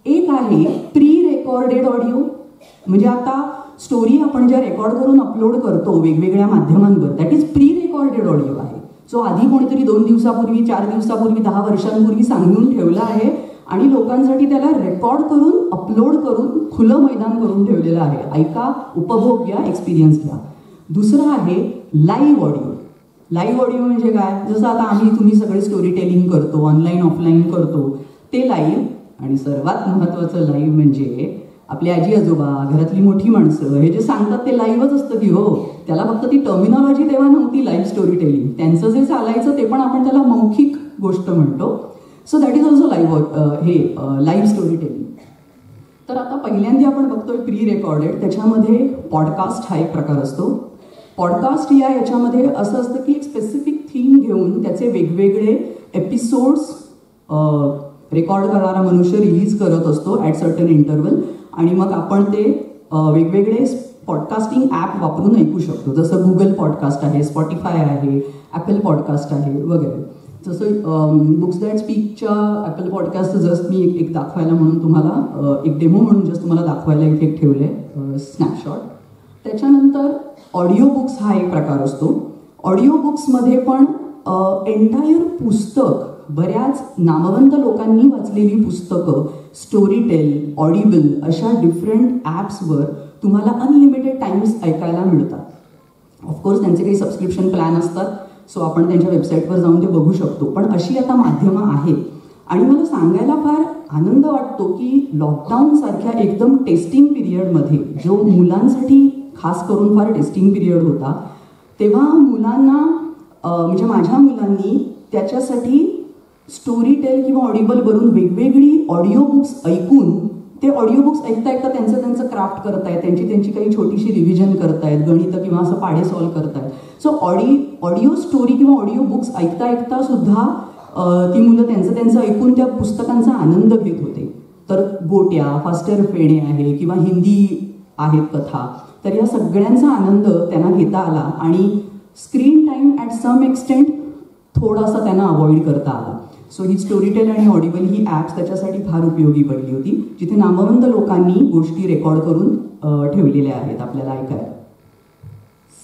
एक आहे प्री रेकॉर्डेड ऑडिओ, म्हणजे आता स्टोरी आपण ज्या रेकॉर्ड करून अपलोड करतो वेगवेगळ्या माध्यमांवर, that is pre recorded audio आहे. जो आधी कोणीतरी 2 दिवसापूर्वी, 4 दिवसापूर्वी, 10 वर्षांपूर्वी सांगून ठेवला आहे आणि लोकांसाठी त्याला रेकॉर्ड करून अपलोड करून खुलं मैदान करून ठेवलेलं आहे. ऐका, उपभोग घ्या, एक्सपिरियन्स घ्या. दुसरं आहे लाईव्ह ऑडिओ. लाईव्ह ऑडिओ म्हणजे काय? जसं आता आम्ही तुम्ही सगळे स्टोरी टेलिंग करतो, ऑनलाईन ऑफलाईन करतो, ते लाईव्ह. आणि सर्वात महत्त्वाचं लाईव्ह म्हणजे आपले आजी आजोबा, घरातली मोठी माणसं हे जे सांगतात ते लाईव्हच असतं की हो. त्याला फक्त ती टर्मिनॉलॉजी तेव्हा नव्हती लाईव्ह स्टोरी टेलिंग. त्यांचं जे चालायचं ते पण आपण त्याला मौखिक गोष्ट म्हणतो. सो that is also live story telling. तर आता पहिल्यांदा आपण बघतोय प्री रेकॉर्डेड. त्याच्यामध्ये पॉडकास्ट हा एक प्रकार असतो. पॉडकास्ट याच्यामध्ये असं असतं की एक स्पेसिफिक थीम घेऊन त्याचे वेगवेगळे एपिसोड्स रेकॉर्ड करणारा मनुष्य रिलीज करत असतो ॲट सर्टन इंटरवल, आणि मग आपण ते वेगवेगळे पॉडकास्टिंग ॲप वापरून ऐकू शकतो. जसं गुगल पॉडकास्ट आहे, स्पॉटिफाय आहे, ॲपल पॉडकास्ट आहे वगैरे. जसं बुक्स दॅट स्पीकच्या ॲपल पॉडकास्ट जस्ट मी एक दाखवायला म्हणून तुम्हाला, एक डेमो म्हणून जस्ट तुम्हाला दाखवायला इथे एक ठेवलं आहे स्नॅपशॉट. त्याच्यानंतर ऑडिओ बुक्स हा एक प्रकार असतो. ऑडिओ बुक्समध्ये पण एंटायर पुस्तक, बऱ्याच नामवंत लोकांनी वाचलेली पुस्तकं, स्टोरी टेल, ऑडिबल अशा डिफरंट ॲप्सवर तुम्हाला अनलिमिटेड टाइम्स ऐकायला मिळतात. ऑफकोर्स त्यांचे काही सबस्क्रिप्शन प्लॅन असतात, सो आपण त्यांच्या वेबसाईटवर जाऊन ते बघू शकतो. पण अशी आता माध्यमं आहेत. आणि मला सांगायला फार आनंद वाटतो की लॉकडाऊनसारख्या एकदम टेस्टिंग पिरियडमध्ये, जो मुलांसाठी खास करून फार टेस्टिंग पिरियड होता, तेव्हा मुलांना म्हणजे माझ्या मुलांनी त्याच्यासाठी स्टोरी टेल किंवा ऑडिबल वरून वेगवेगळी ऑडिओ बुक्स ऐकून, ते ऑडिओ बुक्स ऐकता ऐकता त्यांचं क्राफ्ट करतायत, त्यांची काही छोटीशी रिव्हिजन करतायत, गणित किंवा असं पाढे सॉल्व्ह करतायत. सो ऑडिओ स्टोरी किंवा ऑडिओ बुक्स ऐकता ऐकता सुद्धा ती मुलं त्यांचं ऐकून त्या पुस्तकांचा आनंद घेत होते. तर गोट्या, फास्टर फेणे आहे किंवा हिंदी आहेत कथा, तर या सगळ्यांचा आनंद त्यांना घेता आला. आणि screen time at some extent थोडासा त्यांना अवॉइड करता आला. सो ही स्टोरीटेल आणि ऑडिबल ही ॲप्स त्याच्यासाठी फार उपयोगी पडली होती, जिथे नामवंत लोकांनी गोष्टी रेकॉर्ड करून ठेवलेल्या आहेत आपल्याला ऐकायला.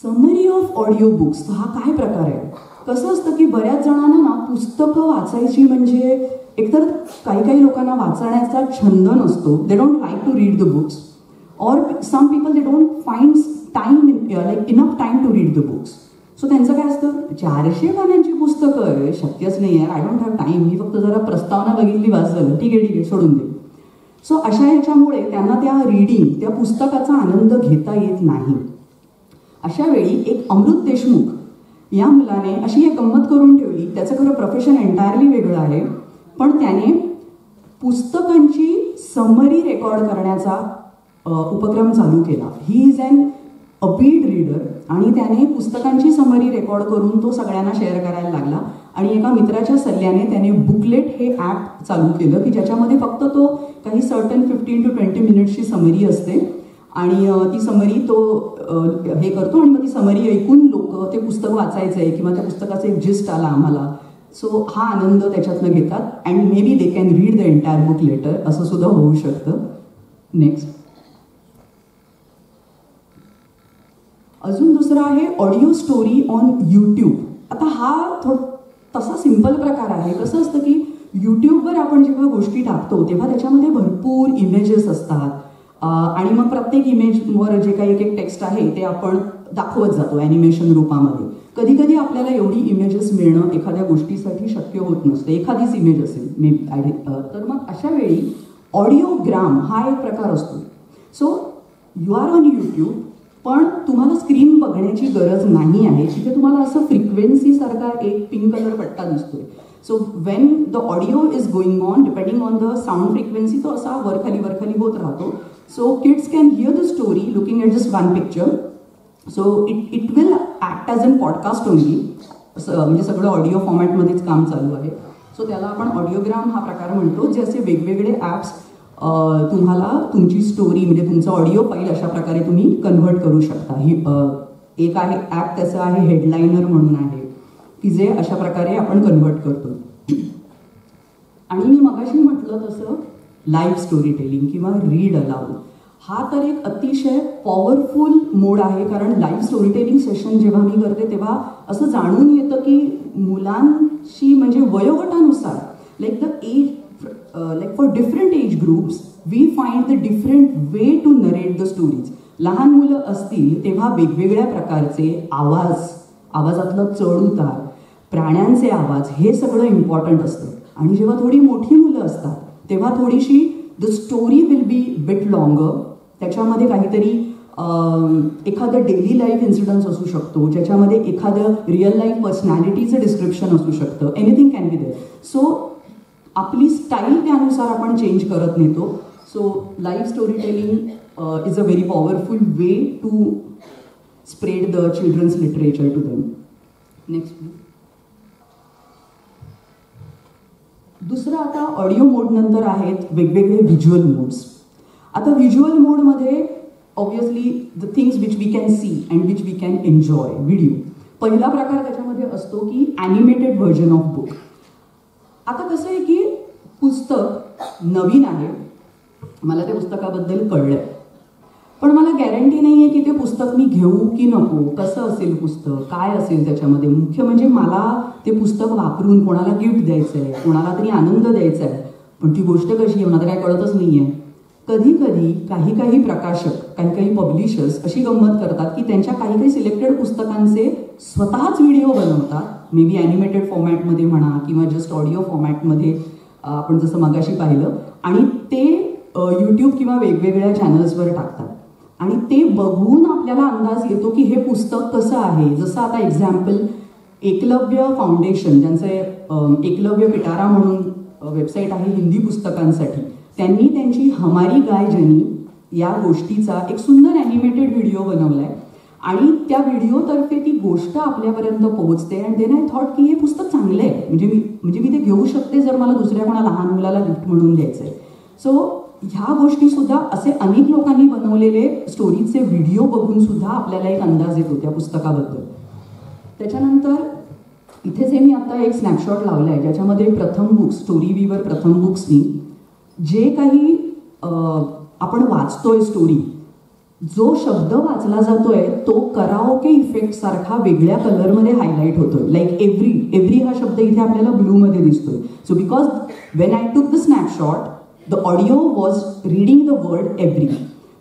समरी ऑफ ऑडिओ बुक्स हा काय प्रकार आहे? कसं असतं की बऱ्याच जणांना ना पुस्तकं वाचायची म्हणजे, एकतर काही लोकांना वाचण्याचा छंद नसतो, they don't like to read the books, or some people they don't find time like enough time to read the books. So त्यांचं काय असतं, 400 पानांची पुस्तकं शक्यच नाही आहे, आय डोंट हॅव टाईम, मी फक्त जरा प्रस्तावना बघितली, वाच झालं, ठीक आहे सोडून दे. सो अशा ह्याच्यामुळे त्यांना त्या रीडिंग, त्या पुस्तकाचा आनंद घेता येत नाही. अशा वेळी एक अमृत देशमुख या मुलाने अशी एक गंमत करून ठेवली. त्याचं खरं प्रोफेशन एंटायरली वेगळं आहे, पण त्याने पुस्तकांची समरी रेकॉर्ड करण्याचा उपक्रम चालू केला. ही इज ॲन अबीड रीडर, आणि त्याने पुस्तकांची समरी रेकॉर्ड करून तो सगळ्यांना शेअर करायला लागला. आणि एका मित्राच्या सल्ल्याने त्याने बुकलेट हे ॲप चालू केलं की ज्याच्यामध्ये फक्त तो काही सर्टन 15 to 20 मिनिट्सची समरी असते, आणि ती समरी तो हे करतो, आणि मग ती समरी ऐकून लोक ते पुस्तक वाचायचं आहे किंवा त्या पुस्तकाचं एक जिस्ट आला आम्हाला, सो हा आनंद त्याच्यातनं घेतात. And maybe they can read the entire book later, असं सुद्धा होऊ शकतं. नेक्स्ट, अजून दुसरा आहे ऑडिओ स्टोरी ऑन यूट्यूब. आता हा तसा सिंपल प्रकार आहे. कसं असतं की यूट्यूबवर आपण जेव्हा गोष्टी टाकतो तेव्हा त्याच्यामध्ये भरपूर इमेजेस असतात आणि मग प्रत्येक इमेजवर जे काही एक टेक्स्ट आहे ते आपण दाखवत जातो ॲनिमेशन रूपामध्ये. कधी कधी आपल्याला एवढी इमेजेस मिळणं एखाद्या गोष्टीसाठी शक्य होत नसते, एखादीच इमेज असेल मे बी. तर मग अशा वेळी ऑडिओग्राम हा एक प्रकार असतो. So you are on YouTube, पण तुम्हाला स्क्रीन बघण्याची गरज नाही आहे. तिथे तुम्हाला असं फ्रिक्वेन्सीसारखा एक पिंक कलर पट्टा दिसतोय. So when the audio is going on, depending on the sound frequency, तो असा वरखाली होत राहतो. So kids can hear the story looking at just one picture. So it will act as an podcast only. म्हणजे सगळं audio फॉर्मॅटमध्येच काम चालू आहे. सो त्याला आपण ऑडिओग्राम हा प्रकार म्हणतो, जे असे वेगवेगळे ॲप्स तुम्हाला तुमची स्टोरी म्हणजे तुमचं ऑडिओ फाईल अशा प्रकारे तुम्ही कन्व्हर्ट करू शकता. ही एक आहे ॲप, त्याचं आहे हेडलायनर म्हणून आहे, की जे अशा प्रकारे आपण कन्व्हर्ट करतो. आणि मी मगाशी म्हटलं तसं लाईव्ह स्टोरी टेलिंग किंवा रीड अलाउड हा तर एक अतिशय पॉवरफुल मोड आहे. कारण लाईव्ह स्टोरी टेलिंग सेशन जेव्हा मी करते तेव्हा असं जाणून येतं की मुलांशी म्हणजे वयोगटानुसार like the age, like for different age groups we find the different way to narrate the stories. लहान मुलं असतील तेव्हा वेगवेगळ्या प्रकारचे आवाजातलं चढ उतार, प्राण्यांचे आवाज हे सगळं इम्पॉर्टंट असतं. आणि जेव्हा थोडी मोठी मुलं असतात तेव्हा थोडीशी the story will be bit longer. त्याच्यामध्ये काहीतरी एखादं डेली लाईफ इन्सिडन्स असू शकतो, ज्याच्यामध्ये एखादं रिअल लाईफ पर्सनॅलिटीचं डिस्क्रिप्शन असू शकतं. Anything can be there. So आपली स्टाईल त्यानुसार आपण चेंज करत नेतो. So live story telling is a very powerful way to spread the children's literature to them. Next. दुसरं आता ऑडिओ मोड नंतर आहेत वेगवेगळे व्हिज्युअल मोड्स. आता व्हिज्युअल मोडमध्ये obviously the things which we can see and which we can enjoy video. पहिला प्रकार त्याच्यामध्ये असतो की ॲनिमेटेड व्हर्जन ऑफ बुक. आता कसं आहे की पुस्तक नवीन आहे, मला त्या पुस्तकाबद्दल कळलंय, पण मला गॅरंटी नाही आहे की ते पुस्तक मी घेऊ की नको, कसं असेल पुस्तक, काय असेल त्याच्यामध्ये. मुख्य म्हणजे मला ते पुस्तक वापरून कोणाला गिफ्ट द्यायचं आहे, कोणाला तरी आनंद द्यायचा आहे, पण ती गोष्ट कशी आहे मला तर काय कळतच नाही आहे. कधी कधी काही प्रकाशक, काही पब्लिशर्स अशी गंमत करतात की त्यांच्या काही सिलेक्टेड पुस्तकांचे स्वतःच व्हिडिओ बनवतात, मे बी ॲनिमेटेड फॉर्मॅटमध्ये म्हणा किंवा जस्ट ऑडिओ फॉर्मॅटमध्ये आपण जसं मगाशी पाहिलं, आणि ते यूट्यूब किंवा वेगवेगळ्या चॅनल्सवर टाकतात. आणि ते बघून आपल्याला अंदाज येतो की हे पुस्तक कसं आहे. जसं आता एक्झाम्पल एकलव्य फाउंडेशन, ज्यांचं एकलव्य पिटारा म्हणून वेबसाईट आहे हिंदी पुस्तकांसाठी, त्यांनी त्यांची हमारी गाय जनी या गोष्टीचा एक सुंदर ॲनिमेटेड व्हिडिओ बनवला आहे. आणि त्या व्हिडिओतर्फे ती गोष्ट आपल्यापर्यंत पोहोचते. अँड देन आय थॉट की हे पुस्तक चांगलं आहे, म्हणजे मी ते घेऊ शकते जर मला दुसऱ्या कोणा लहान मुलाला गिफ्ट म्हणून द्यायचं आहे. सो ह्या गोष्टीसुद्धा असे अनेक लोकांनी बनवलेले स्टोरीचे व्हिडिओ बघून सुद्धा आपल्याला एक अंदाज येतो त्या पुस्तकाबद्दल. त्याच्यानंतर इथेच हे मी आता एक स्नॅपशॉट लावला आहे, ज्याच्यामध्ये प्रथम बुक्स, स्टोरी व्हीवर प्रथम बुक्सनी जे काही आपण वाचतोय स्टोरी, जो शब्द वाचला जातोय तो कराओके इफेक्ट सारखा वेगळ्या कलरमध्ये हायलाईट होतोय. लाईक एव्हरी हा शब्द इथे आपल्याला ब्लूमध्ये दिसतोय. So because when I took the snapshot the audio was reading the word every.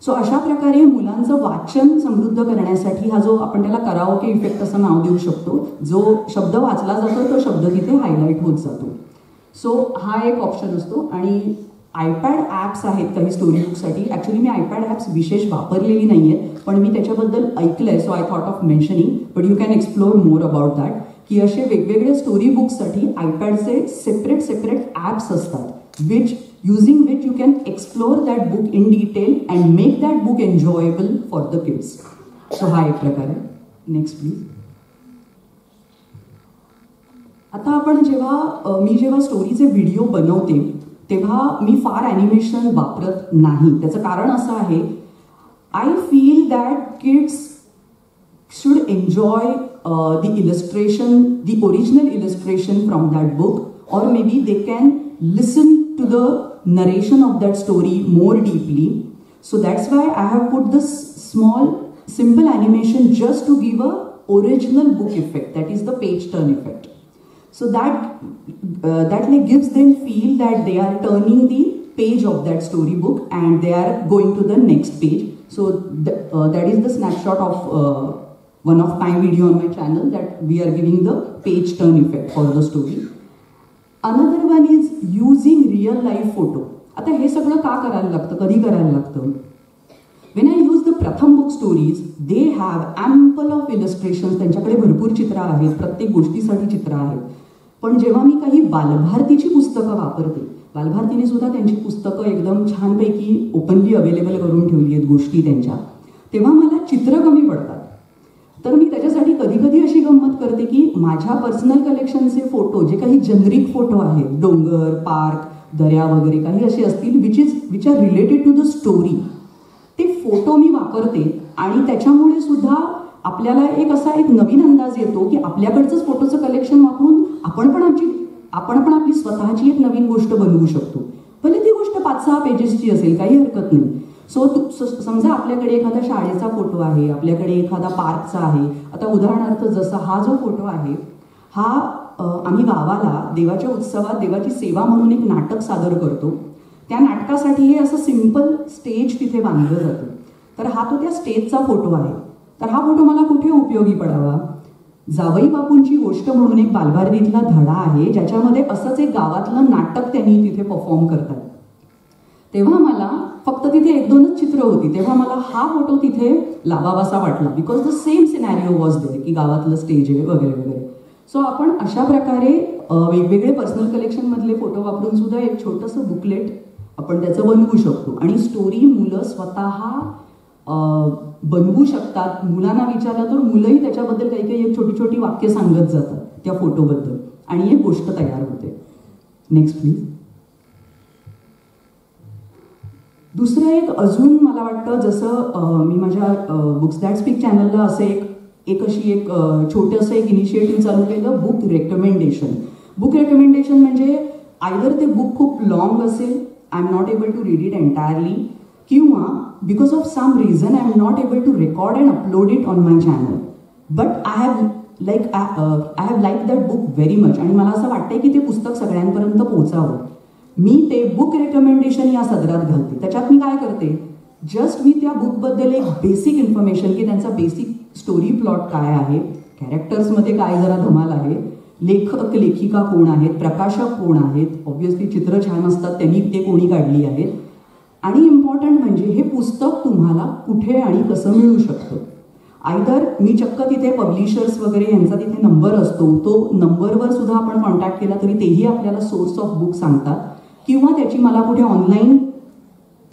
So अशा प्रकारे मुलांचं वाचन समृद्ध करण्यासाठी हा जो आपण त्याला कराओके इफेक्ट असं नाव देऊ शकतो, जो शब्द वाचला जातो तो शब्द तिथे हायलाईट होत जातो. सो हा एक ऑप्शन असतो. आणि आयपॅड ॲप्स आहेत काही स्टोरी बुकसाठी. ॲक्च्युली मी आयपॅड ॲप्स विशेष वापरलेली नाही आहेत, पण मी त्याच्याबद्दल ऐकलं आहे. So I thought of mentioning, but you can explore more about that. की असे वेगवेगळे स्टोरी बुक्ससाठी आयपॅडचे सेपरेट ॲप्स असतात, using which you can explore that book in detail and make that book enjoyable for the kids. So हा एक प्रकार आहे. Next please. आता आपण मी जेव्हा स्टोरीचे व्हिडिओ बनवते तेव्हा मी फार ॲनिमेशन वापरत नाही. त्याचं कारण असं आहे, I feel that kids should enjoy the illustration, the original illustration from that book, or maybe they can listen to the narration of that story more deeply. So that's why I have put this small simple animation just to give a original book effect, that is the page turn effect. So that like gives them feel that they are turning the page of that storybook and they are going to the next page. So that is the snapshot of one of my video on my channel, that we are giving the page turn effect for the story. Another one is using real life photo. आता हे सगळं का करायला लागतं, कधी करायला लागतं? When I use the प्रथम book stories, they have ample of illustrations. त्यांच्याकडे भरपूर चित्र आहेत, प्रत्येक गोष्टीसाठी चित्र आहेत. पण जेव्हा मी काही बालभारतीची पुस्तकं वापरते, बालभारतीने सुद्धा त्यांची पुस्तकं एकदम छानपैकी ओपनली अवेलेबल करून ठेवली आहेत गोष्टी त्यांच्या, तेव्हा मला चित्र कमी पडतात. तर मी त्याच्यासाठी कधी कधी अशी गंमत करते की माझ्या पर्सनल कलेक्शनचे फोटो, जे काही जनरिक फोटो आहेत, डोंगर, पार्क, दर्या वगैरे काही असे असतील which are related to the story, ते फोटो मी वापरते. आणि त्याच्यामुळे सुद्धा आपल्याला एक नवीन अंदाज येतो की आपल्याकडचंच फोटोचं कलेक्शन वापरून आपण पण आपली स्वतःची एक नवीन गोष्ट बनवू शकतो. भले ती गोष्ट 5-6 पेजेसची असेल, काही हरकत नाही. सो समजा आपल्याकडे एखादा शाळेचा फोटो आहे, आपल्याकडे एखादा पार्कचा आहे. आता उदाहरणार्थ जसा हा जो फोटो आहे, हा आम्ही गावाला देवाच्या उत्सवात देवाची सेवा म्हणून एक नाटक सादर करतो. त्या नाटकासाठी हे असं सिम्पल स्टेज तिथे बांधलं जातं. तर हा तो त्या स्टेजचा फोटो आहे. तर हा फोटो मला कुठे उपयोगी पडावा? जावई बापूंची गोष्ट म्हणून एक बालभारतीतला धडा आहे, ज्याच्यामध्ये असंच एक गावातलं नाटक त्यांनी तिथे परफॉर्म करतात. तेव्हा मला फक्त तिथे 1-2च चित्र होती, तेव्हा मला हा फोटो तिथे लावावासा वाटला, because the same scenario was there, की गावातलं स्टेज आहे वगैरे वगैरे. सो आपण अशा प्रकारे वेगवेगळे पर्सनल कलेक्शनमधले फोटो वापरून सुद्धा एक छोटंसं बुकलेट आपण त्याचं बनवू शकतो. आणि स्टोरी मुलं स्वतः बनवू शकतात. मुलांना विचारलं तर मुलंही त्याच्याबद्दल काही एक छोटी छोटी वाक्य सांगत जातात त्या फोटोबद्दल, आणि एक गोष्ट तयार होते. Next please. दुसरं एक अजून मला वाटतं, जसं मी माझ्या बुक्स दॅट स्पीक चॅनलला असं एक छोटंसं एक इनिशिएटिव्ह चालू केलं, बुक रेकमेंडेशन. बुक रेकमेंडेशन म्हणजे आयदर ते बुक खूप लॉंग असेल, I am not able to read it entirely, किंवा because of some reason I am not able to record and upload it on my channel, but I have like that book very much. आणि मला असं वाटतंय की ते पुस्तक सगळ्यांपर्यंत पोहोचावं. मी ते book recommendation या सदरात घालते. त्याच्यात मी काय करते, जस्ट मी त्या बुकबद्दल एक बेसिक इन्फॉर्मेशन, की त्यांचा बेसिक स्टोरी प्लॉट काय आहे, कॅरेक्टर्समध्ये काय जरा धमाल आहे, लेखक लेखिका कोण आहेत, प्रकाशक कोण आहेत, ऑब्व्हियसली चित्र छान असतात त्यांनी ते कोणी काढली आहेत, आणि इम्पॉर्टंट म्हणजे हे पुस्तक तुम्हाला कुठे आणि कसं मिळू शकतं. आयदर मी चक्क तिथे पब्लिशर्स वगैरे यांचा तिथे नंबर असतो, तो नंबरवर सुद्धा आपण कॉन्टॅक्ट केला तरी तेही आपल्याला सोर्स ऑफ बुक सांगतात, किंवा त्याची मला कुठे ऑनलाईन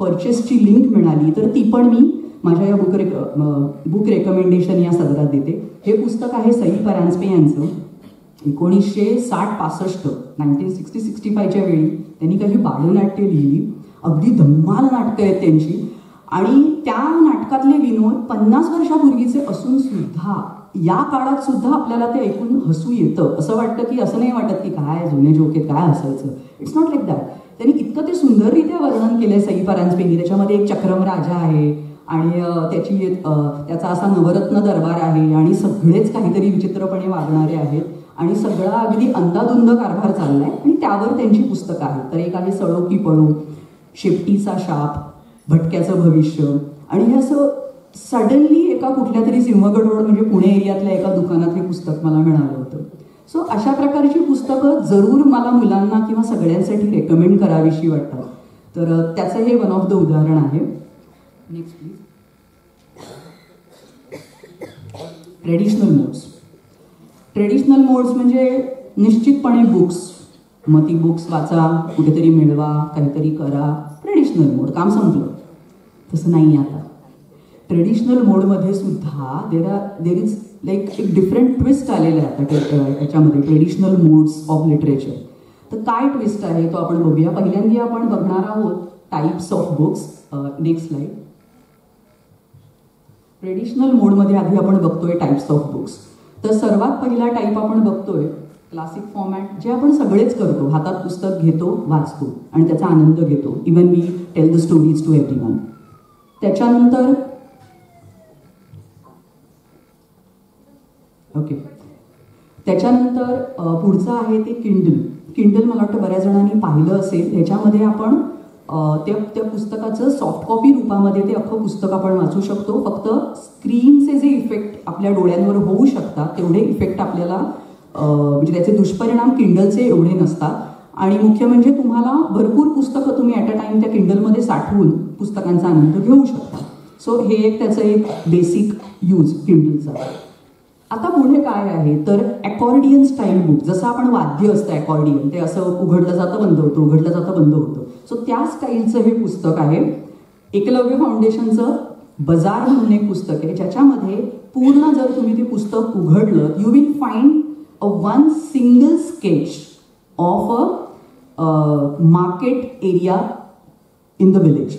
परचेसची लिंक मिळाली तर ती पण मी माझ्या या बुक रेकमेंडेशन या सदरात देते. हे पुस्तक आहे सई परांजपे यांचं. 1960-65 1960-65च्या वेळी त्यांनी काही बालनाट्य लिहिली, अगदी धम्माल नाटकं आहेत त्यांची. आणि त्या नाटकातले विनोद 50 वर्षापूर्वीचे असून सुद्धा या काळात सुद्धा आपल्याला ते ऐकून हसू येतं. असं वाटतं की असं नाही वाटत की काय जुने जोक आहेत, काय हसायचं. It's not like that. त्यांनी इतकं ते सुंदररित्या वर्णन केलंय सई परांजपेंनी. त्याच्यामध्ये एक चक्रम राजा आहे आणि त्याचा असा नवरत्न दरबार आहे आणि सगळेच काहीतरी विचित्रपणे वागणारे आहेत आणि सगळा अगदी अंदाधुंद कारभार चाललाय आणि त्यावर त्यांची पुस्तकं आहेत. तर एक आहे सळो की पळो, शेपटीचा शाप, भटक्याचं भविष्य. आणि हे असं सडनली एका कुठल्या तरी सिंहगड रोड म्हणजे पुणे एरियातल्या एका दुकानात हे पुस्तक मला मिळालं होतं. सो अशा प्रकारची पुस्तकं जरूर मला मुलांना किंवा सगळ्यांसाठी रेकमेंड करावीशी वाटतात. तर त्याचं हे वन ऑफ द उदाहरण आहे. Next please. ट्रेडिशनल मोड्स म्हणजे निश्चितपणे बुक्स. मग ती बुक्स वाचा, कुठेतरी मिळवा, काहीतरी करा. ट्रेडिशनल मोड, काम संपलं. तसं नाही आता. ट्रेडिशनल मोडमध्ये सुद्धा देर इज लाईक एक डिफरंट ट्विस्ट आलेला आहे आता याच्यामध्ये, ट्रेडिशनल मोड्स ऑफ लिटरेचर. तर काय ट्विस्ट आहे तो आपण बघूया. पहिल्यांदा आपण बघणार आहोत types of books. Next slide. Traditional मोडमध्ये आधी आपण बघतोय टाईप्स ऑफ बुक्स. तर सर्वात पहिला टाईप आपण बघतोय क्लासिक फॉर्मॅट, जे आपण सगळेच करतो. हातात पुस्तक घेतो, वाचतो आणि त्याचा आनंद घेतो. Even we tell the stories to everyone. त्याच्यानंतर त्याच्यानंतर पुढचं आहे ते किंडल. किंडल मला वाटतं बऱ्याच जणांनी पाहिलं असेल. ह्याच्यामध्ये आपण त्या पुस्तकाचं सॉफ्ट कॉपी रूपामध्ये ते अख्खं पुस्तक आपण वाचू शकतो. फक्त स्क्रीनचे जे इफेक्ट आपल्या डोळ्यांवर होऊ शकतात तेवढे इफेक्ट आपल्याला म्हणजे त्याचे दुष्परिणाम किंडलचे एवढे नसतात. आणि मुख्य म्हणजे तुम्हाला भरपूर पुस्तकं तुम्ही ॲट अ टाइम त्या किंडलमध्ये साठवून पुस्तकांचा आनंद घेऊ शकता. सो हे एक त्याचं एक बेसिक यूज किंडलचा. आता पुढे काय आहे तर अकॉर्डियन स्टाईल बुक. जसं आपण वाद्य असतं अकॉर्डियन, ते असं उघडलं जातं बंद होतं, उघडलं जातं बंद होतं. सो त्या स्टाईलचं हे पुस्तक आहे. एकलव्य फाउंडेशनचं बजार म्हणून एक पुस्तक आहे ज्याच्यामध्ये पूर्ण जर तुम्ही ते पुस्तक उघडलं you will find a one single sketch of a market area in the village.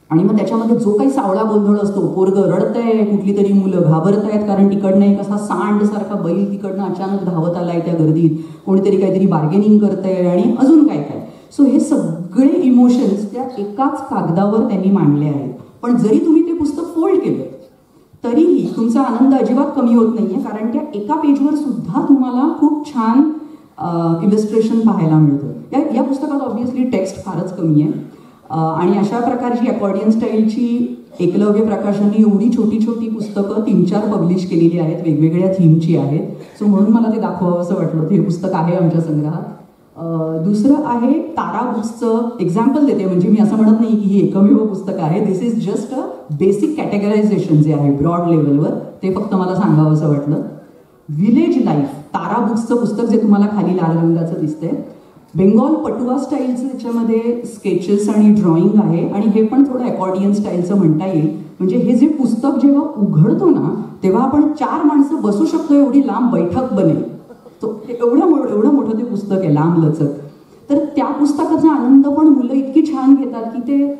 आणि मग त्याच्यामध्ये जो काही सावळा गोंधळ असतो, पोरगं रडतंय, कुठली तरी मुलं घाबरत आहेत कारण तिकडनं एक असा सांडसारखा बैल तिकडनं अचानक धावत आलाय त्या गर्दीत, कोणीतरी काहीतरी बार्गेनिंग करतंय आणि अजून काय काय. सो हे सगळे इमोशन्स त्या एकाच कागदावर त्यांनी मांडले आहेत. पण जरी तुम्ही ते पुस्तक फोल्ड केलं तरीही तुमचा आनंद अजिबात कमी होत नाहीये, कारण त्या एका पेजवर सुद्धा तुम्हाला खूप छान इलस्ट्रेशन पाहायला मिळतं. या पुस्तकात ऑब्व्हियसली टेक्स्ट फारच कमी आहे. आणि अशा प्रकारची अकॉर्डियन स्टाईलची एकलव्य प्रकाशनाने एवढी छोटी छोटी पुस्तकं 3-4 पब्लिश केलेली आहेत, वेगवेगळ्या थीमची आहेत. सो म्हणून मला ते दाखवावं असं वाटलं. हे पुस्तक आहे आमच्या संग्रहात. दुसरं आहे तारा बुक्सचं एक्झाम्पल देते, म्हणजे मी असं म्हणत नाही की ही एकमेव पुस्तक आहे. This is just a basic categorization जे आहे ब्रॉड लेवलवर, ते फक्त मला सांगावं असं वाटलं. विलेज लाईफ तारा बुक्सचं पुस्तक जे तुम्हाला खाली लाल रंगाचं दिसतंय, बेंगॉल पटुआ स्टाईलचं त्याच्यामध्ये स्केचेस आणि ड्रॉइंग आहे. आणि हे पण थोडं अकॉर्डियन स्टाईलचं म्हणता येईल. म्हणजे हे जे पुस्तक जेव्हा उघडतो ना तेव्हा आपण 4 माणसं बसू शकतो एवढी लांब बैठक बनेल. तो एवढं मोठं ते पुस्तक आहे, लांब लचक. तर त्या पुस्तकाचा आनंद पण मुलं इतकी छान घेतात की ते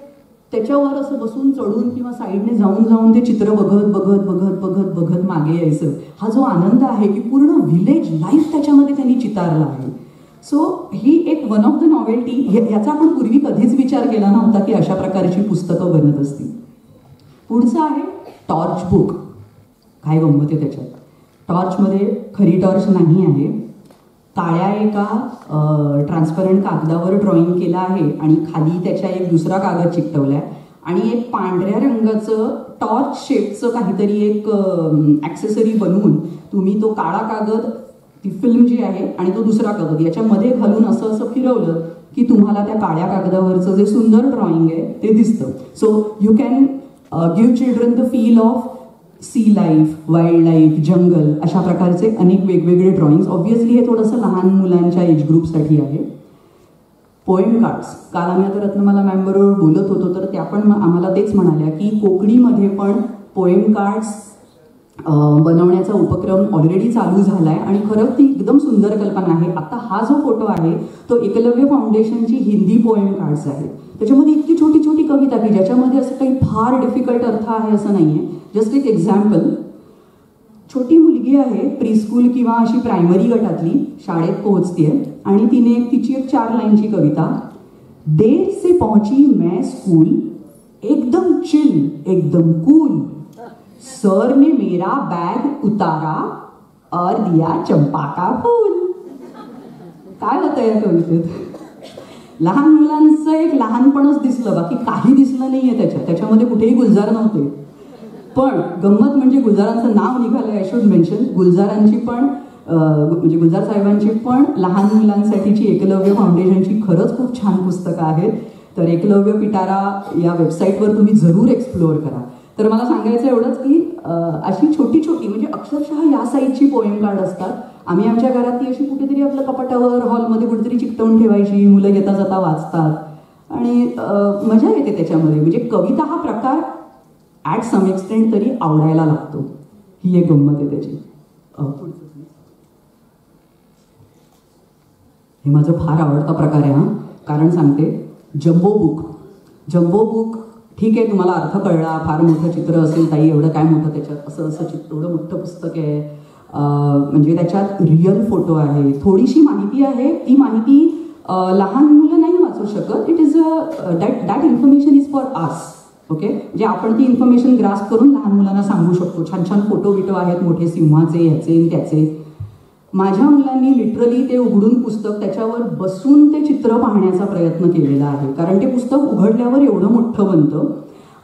त्याच्यावर असं बसून चढून किंवा साईडने जाऊन ते चित्र बघत बघत बघत बघत बघत मागे यायचं. हा जो आनंद आहे की पूर्ण विलेज लाईफ त्याच्यामध्ये त्यांनी चितारला आहे. सो ही एक वन ऑफ द नॉवेल्टी. याचा आपण पूर्वी कधीच विचार केला नव्हता की अशा प्रकारची पुस्तकं बनत असतील. पुढचं आहे टॉर्च बुक. काय गंमत आहे त्याच्यात. टॉर्चमध्ये खरी टॉर्च नाही आहे, काळ्या एका ट्रान्सपरंट कागदावर ड्रॉइंग केलं आहे आणि खाली त्याच्या एक दुसरा कागद चिकटवलाय आणि एक पांढऱ्या रंगाचं टॉर्च शेपचं काहीतरी एक ॲक्सेसरी बनवून तुम्ही तो काळा कागद, ती फिल्म जी आहे आणि तो दुसरा कागद याच्यामध्ये घालून असं असं फिरवलं की तुम्हाला त्या काळ्या कागदावरचं जे सुंदर ड्रॉइंग आहे ते दिसतं. So you can give children the feel of sea life, wild life, jungle, अशा प्रकारचे अनेक वेगवेगळे ड्रॉइंग्स. ऑब्व्हियसली हे थोडंसं लहान मुलांच्या एज ग्रुपसाठी आहे. Poem cards. काल आम्ही आता रत्नमाला मॅम बरोबर बोलत होतो तर त्या पण आम्हाला तेच म्हणाल्या की कोकणीमध्ये पण पोएम कार्ड्स बनवण्याचा उपक्रम ऑलरेडी चालू झाला आहे आणि खरंच ती एकदम सुंदर कल्पना आहे. आता हा जो फोटो आहे तो एकलव्य फाउंडेशनची हिंदी पोएम कार्ड्स आहेत. त्याच्यामध्ये इतकी छोटी छोटी कविता की ज्याच्यामध्ये असं काही फार डिफिकल्ट अर्थ आहे असं नाही आहे. जस्ट एक एक्झाम्पल. छोटी मुलगी आहे, प्रीस्कूल किंवा अशी प्रायमरी गटातली, शाळेत पोहोचतेय आणि तिने तिची एक 4 लाईनची कविता. देर से पहुंची मैं स्कूल, एकदम चिल एकदम कूल, सर ने मेरा बैग उतारा और दिया चंपा का फूल. काय होतं या कवितेत. लहान मुलांचं एक लहानपणच दिसलं, बाकी काही दिसलं नाहीये त्याच्यामध्ये कुठेही गुलजार नव्हते. पण गंमत म्हणजे गुलजारांचं नाव निघालंय, आय शुड मेन्शन. गुलजारांची पण म्हणजे गुलजार साहेबांची पण लहान मुलांसाठीची एकलव्य फाउंडेशनची खरंच खूप छान पुस्तकं आहेत. तर एकलव्य पिटारा या वेबसाईटवर तुम्ही जरूर एक्सप्लोअर करा. तर मला सांगायचं एवढंच की अशी छोटी छोटी म्हणजे अक्षरशः या साईजची पोएम कार्ड असतात. आम्ही आमच्या घरात ती अशी कुठेतरी आपल्या कपाटावर हॉलमध्ये कुठेतरी चिकटवून ठेवायची. मुलं येता जाता वाचतात आणि मजा येते त्याच्यामध्ये. म्हणजे कविता हा प्रकार ॲट सम एक्सटेंट तरी आवडायला लागतो. ही एक गंमत आहे त्याची. हे माझं फार आवडता प्रकार आहे. कारण सांगते. जम्बो बुक. जम्बो बुक ठीक आहे, तुम्हाला अर्थ कळला, फार मोठं चित्र असेल ताई, एवढं काय मोठं त्याच्यात, असं असं चित्र, एवढं मोठं पुस्तक आहे. म्हणजे त्याच्यात रिअल फोटो आहे, थोडीशी माहिती आहे. ती माहिती लहान मुलं नाही वाचू शकत. It is that information is for us. Okay, म्हणजे आपण ती इन्फॉर्मेशन ग्रास्प करून लहान मुलांना सांगू शकतो. छान छान फोटो बिटो आहेत, मोठे सिंहाचे, ह्याचे त्याचे. माझ्या मुलांनी लिटरली ते उघडून पुस्तक त्याच्यावर बसून ते चित्र पाहण्याचा प्रयत्न केलेला आहे, कारण ते पुस्तक उघडल्यावर एवढं मोठं बनतं.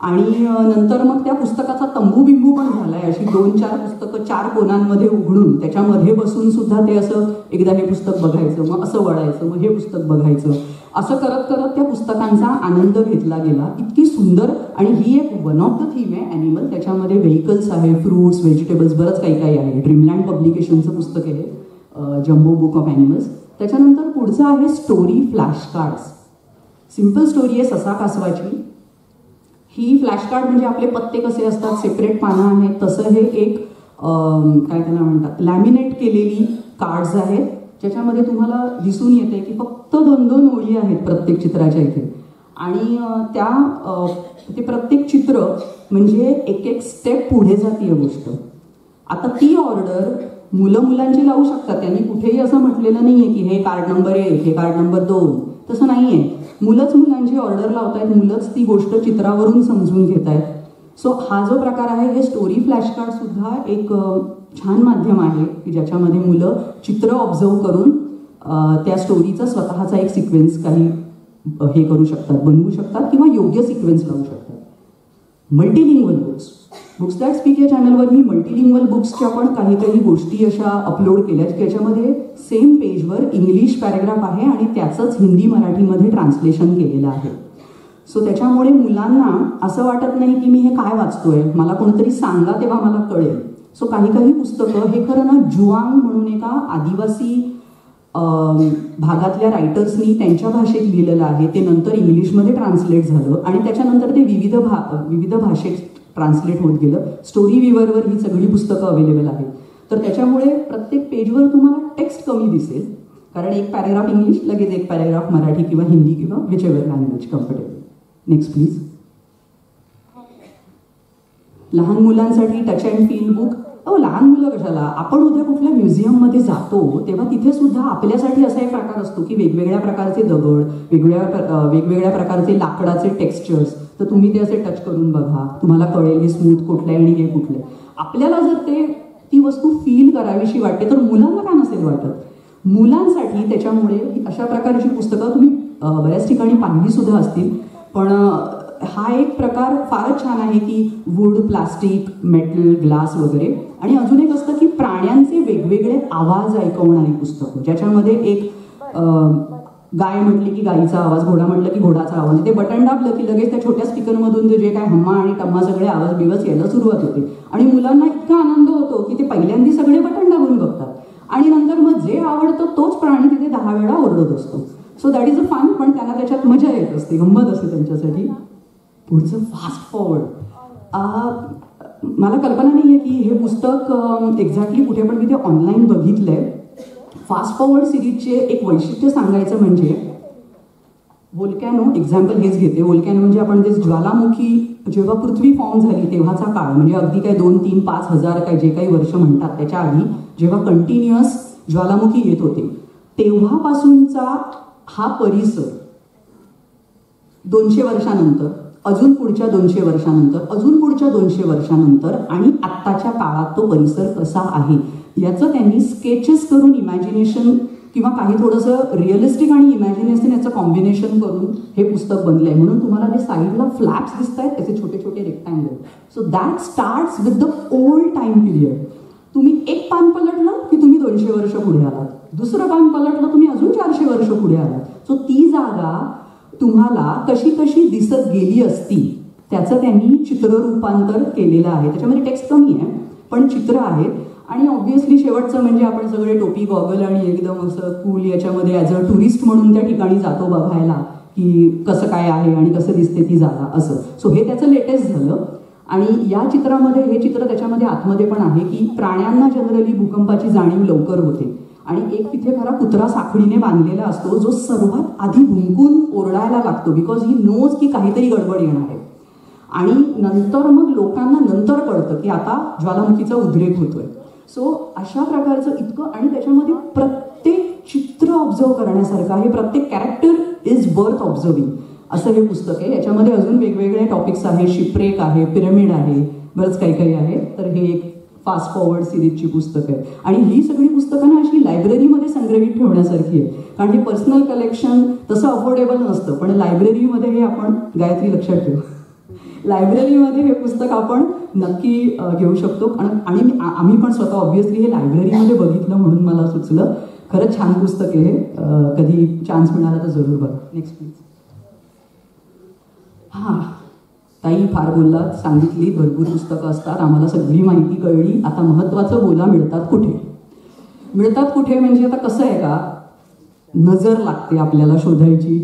आणि नंतर मग त्या पुस्तकाचा तंबू बिंबू पण झालाय, अशी 2-4 पुस्तकं 4 कोनांमध्ये उघडून त्याच्यामध्ये बसून सुद्धा ते असं एकदा हे पुस्तक बघायचं, मग असं वळायचं, मग हे पुस्तक बघायचं, असं करत करत त्या पुस्तकांचा आनंद घेतला गेला. इतकी सुंदर. आणि ही एक वन ऑफ द थीम आहे ॲनिमल. त्याच्यामध्ये व्हेकल्स आहे, फ्रुट्स, व्हेजिटेबल्स, बरंच काही काही आहे. ड्रीमलँड पब्लिकेशनचं पुस्तक आहे, जम्बो बुक ऑफ ॲनिमल्स. त्याच्यानंतर पुढचं आहे story flash cards. Simple story आहे ससा कासवाची. ही फ्लॅश कार्ड म्हणजे आपले पत्ते कसे असतात, सेपरेट पानं आहेत, तसं हे एक काय त्याला म्हणतात, लॅमिनेट केलेली कार्ड्स आहेत, ज्याच्यामध्ये तुम्हाला दिसून येते की फक्त 2-2 ओळी आहेत प्रत्येक चित्राच्या इथे. आणि ते प्रत्येक चित्र म्हणजे एक स्टेप पुढे जातीय गोष्ट. आता ती ऑर्डर मुलांची लावू शकतात. त्यांनी कुठेही असं म्हटलेलं नाहीये की हे कार्ड नंबर 1, हे कार्ड नंबर 2, तसं नाहीये. मुलांची ऑर्डर लावतायत, मुलंच ती गोष्ट चित्रावरून समजून घेत आहेत. सो हा जो प्रकार आहे, हे स्टोरी फ्लॅश कार्ड सुद्धा एक छान माध्यम आहे की ज्याच्यामध्ये मुलं चित्र ऑब्झर्व करून त्या स्टोरीचा स्वतःचा एक सिक्वेन्स काही हे करू शकतात, बनवू शकतात किंवा योग्य सिक्वेन्स लावू शकतात. मल्टीलिंग्वल बुक्स दॅट स्पीक या चॅनलवर मी मल्टीलिंग्वल बुक्सच्या पण काही गोष्टी अशा अपलोड केल्या की याच्यामध्ये सेम पेजवर इंग्लिश पॅरेग्राफ आहे आणि त्याचंच हिंदी मराठीमध्ये ट्रान्सलेशन केलेलं आहे. सो त्याच्यामुळे मुलांना असं वाटत नाही की मी हे काय वाचतोय, मला कोणतरी सांगा तेव्हा मला कळेल. सो काही पुस्तकं हे खरं ना जुआंग म्हणून एका आदिवासी भागातल्या रायटर्सनी त्यांच्या भाषेत लिहिलेलं आहे. ते नंतर इंग्लिशमध्ये ट्रान्सलेट झालं आणि त्याच्यानंतर ते विविध भाषेत ट्रान्सलेट होत गेलं. स्टोरी विवरवर ही सगळी पुस्तकं अवेलेबल आहेत. तर त्याच्यामुळे प्रत्येक पेजवर तुम्हाला टेक्स्ट कमी दिसेल, कारण एक पॅरेग्राफ इंग्लिश, लगेच एक पॅरेग्राफ मराठी किंवा हिंदी किंवा whichever language comfortable. Next please. लहान मुलांसाठी टच अँड फील बुक. लहान मुलं कशाला, आपण उद्या कुठल्या म्युझियममध्ये जातो तेव्हा तिथे सुद्धा आपल्यासाठी असा एक प्रकार असतो की वेगवेगळ्या प्रकारचे दगड, वेगवेगळ्या प्रकारचे लाकडाचे टेक्स्चर्स, तर तुम्ही ते असे टच करून बघा, तुम्हाला कळेल हे स्मूथ कुठलं आहे आणि हे कुठलं आहे. आपल्याला जर ती वस्तू फील करावीशी वाटते तर मुलांना का नसेल वाटत. मुलांसाठी त्याच्यामुळे अशा प्रकारची पुस्तकं तुम्ही बऱ्याच ठिकाणी पाहिली सुद्धा असतील, पण हा एक प्रकार फारच छान आहे की वूड, प्लास्टिक, मेटल, ग्लास वगैरे. आणि अजून एक असतं की प्राण्यांचे वेगवेगळे आवाज ऐकवणारी पुस्तकं, ज्याच्यामध्ये एक गाय म्हटली की गायीचा आवाज, घोडा म्हटलं की घोडाचा आवाज. ते बटन दाबलं की लगेच त्या छोट्या स्पीकरमधून ते जे काय हम्मा आणि टम्मा सगळे आवाज बिवाज यायला सुरुवात होते. आणि मुलांना इतका आनंद होतो की ते पहिल्यांदा सगळे बटन दाबून बघतात आणि नंतर मग जे आवडतं तोच प्राणी तिथे 10 वेळा ओरडत असतो. So that is a fun. पण त्यांना त्याच्यात मजा येत असते, गंमत असते त्यांच्यासाठी. पुढचं फास्ट फॉरवर्ड. मला कल्पना नाही आहे की हे पुस्तक एक्झॅक्टली कुठे, पण मी ते ऑनलाईन बघितलंय. फास्ट फॉरवर्ड सिरीजचे एक वैशिष्ट्य सांगायचं म्हणजे वोल्कॅनो, एक्झाम्पल हेच घेते. वोल्कॅनो म्हणजे आपण ते ज्वालामुखी जेव्हा पृथ्वी फॉर्म झाली तेव्हाचा काळ, म्हणजे अगदी काय 2, 3, 5 हजार काय जे काही वर्ष म्हणतात त्याच्या आधी जेव्हा कंटिन्युअस ज्वालामुखी येत होते तेव्हापासूनचा हा परिसर 200 वर्षानंतर, अजून पुढच्या 200 वर्षानंतर, अजून पुढच्या 200 वर्षानंतर आणि आत्ताच्या काळात तो परिसर कसा आहे याचं त्यांनी स्केचेस करून इमॅजिनेशन किंवा काही थोडंसं रिअलिस्टिक आणि इमॅजिनेशन याचं कॉम्बिनेशन करून हे पुस्तक बनलंय. म्हणून तुम्हाला जे साईडला फ्लॅप्स दिसत आहेत त्याचे छोटे छोटे rectangle. So that starts with the old time period. तुम्ही एक पान पलटलं की तुम्ही 200 वर्ष पुढे आलात, दुसरं पान पलटलं तुम्ही अजून 400 वर्ष पुढे आलात. सो ती जागा तुम्हाला कशी कशी दिसत गेली असती त्याचं त्यांनी चित्ररूपांतर केलेलं आहे. त्याच्यामध्ये टेक्स्ट कमी आहे पण चित्र आहेत. आणि ऑब्व्हियसली शेवटचं म्हणजे आपण सगळे टोपी, गॉगल आणि एकदम असं कूल याच्यामध्ये ॲज अ टुरिस्ट म्हणून त्या ठिकाणी जातो बघायला की कसं काय आहे आणि कसं दिसते ती जागा असं. सो हे त्याचं लेटेस्ट झालं. आणि या चित्रामध्ये हे चित्र त्याच्यामध्ये आतमध्ये पण आहे की प्राण्यांना जनरली भूकंपाची जाणीव लवकर होते आणि एक तिथे खरा कुत्रा साखळीने बांधलेला असतो जो सर्वात आधी भुंकून ओरडायला लागतो बिकॉज ही नोज की काहीतरी गडबड येणार आहे. आणि नंतर मग लोकांना नंतर कळतं की आता ज्वालामुखीचा उद्रेक होतोय. सो अशा प्रकारचं इतकं. आणि त्याच्यामध्ये प्रत्येक चित्र ऑब्झर्व करण्यासारखं आहे, प्रत्येक कॅरेक्टर इज वर्थ ऑब्झर्विंग असं हे पुस्तक आहे. याच्यामध्ये अजून वेगवेगळे टॉपिक्स आहे, शिपरेक आहे, पिरॅमिड आहे, बरंच काही काही आहे. तर हे एक फास्ट फॉरवर्ड सिरीजची पुस्तकं आहेत. आणि ही सगळी पुस्तकं ना अशी लायब्ररीमध्ये संग्रहित ठेवण्यासारखी आहे, कारण हे पर्सनल कलेक्शन तसं अफोर्डेबल नसतं. पण लायब्ररीमध्ये हे आपण, गायत्री लक्षात ठेव, लायब्ररीमध्ये हे पुस्तक आपण नक्की घेऊ शकतो. आणि आम्ही पण स्वतः ऑब्व्हियसली हे लायब्ररीमध्ये बघितलं म्हणून मला सुचलं. खरंच छान पुस्तक आहे हे, कधी चान्स मिळाला तर जरूर बघा. Next please. हां, ताई फार बोललात, सांगितली, भरपूर पुस्तकं असतात, आम्हाला सगळी माहिती कळली. आता महत्त्वाचं बोला, मिळतात कुठे? मिळतात कुठे म्हणजे आता कसं आहे का, नजर लागते आपल्याला शोधायची.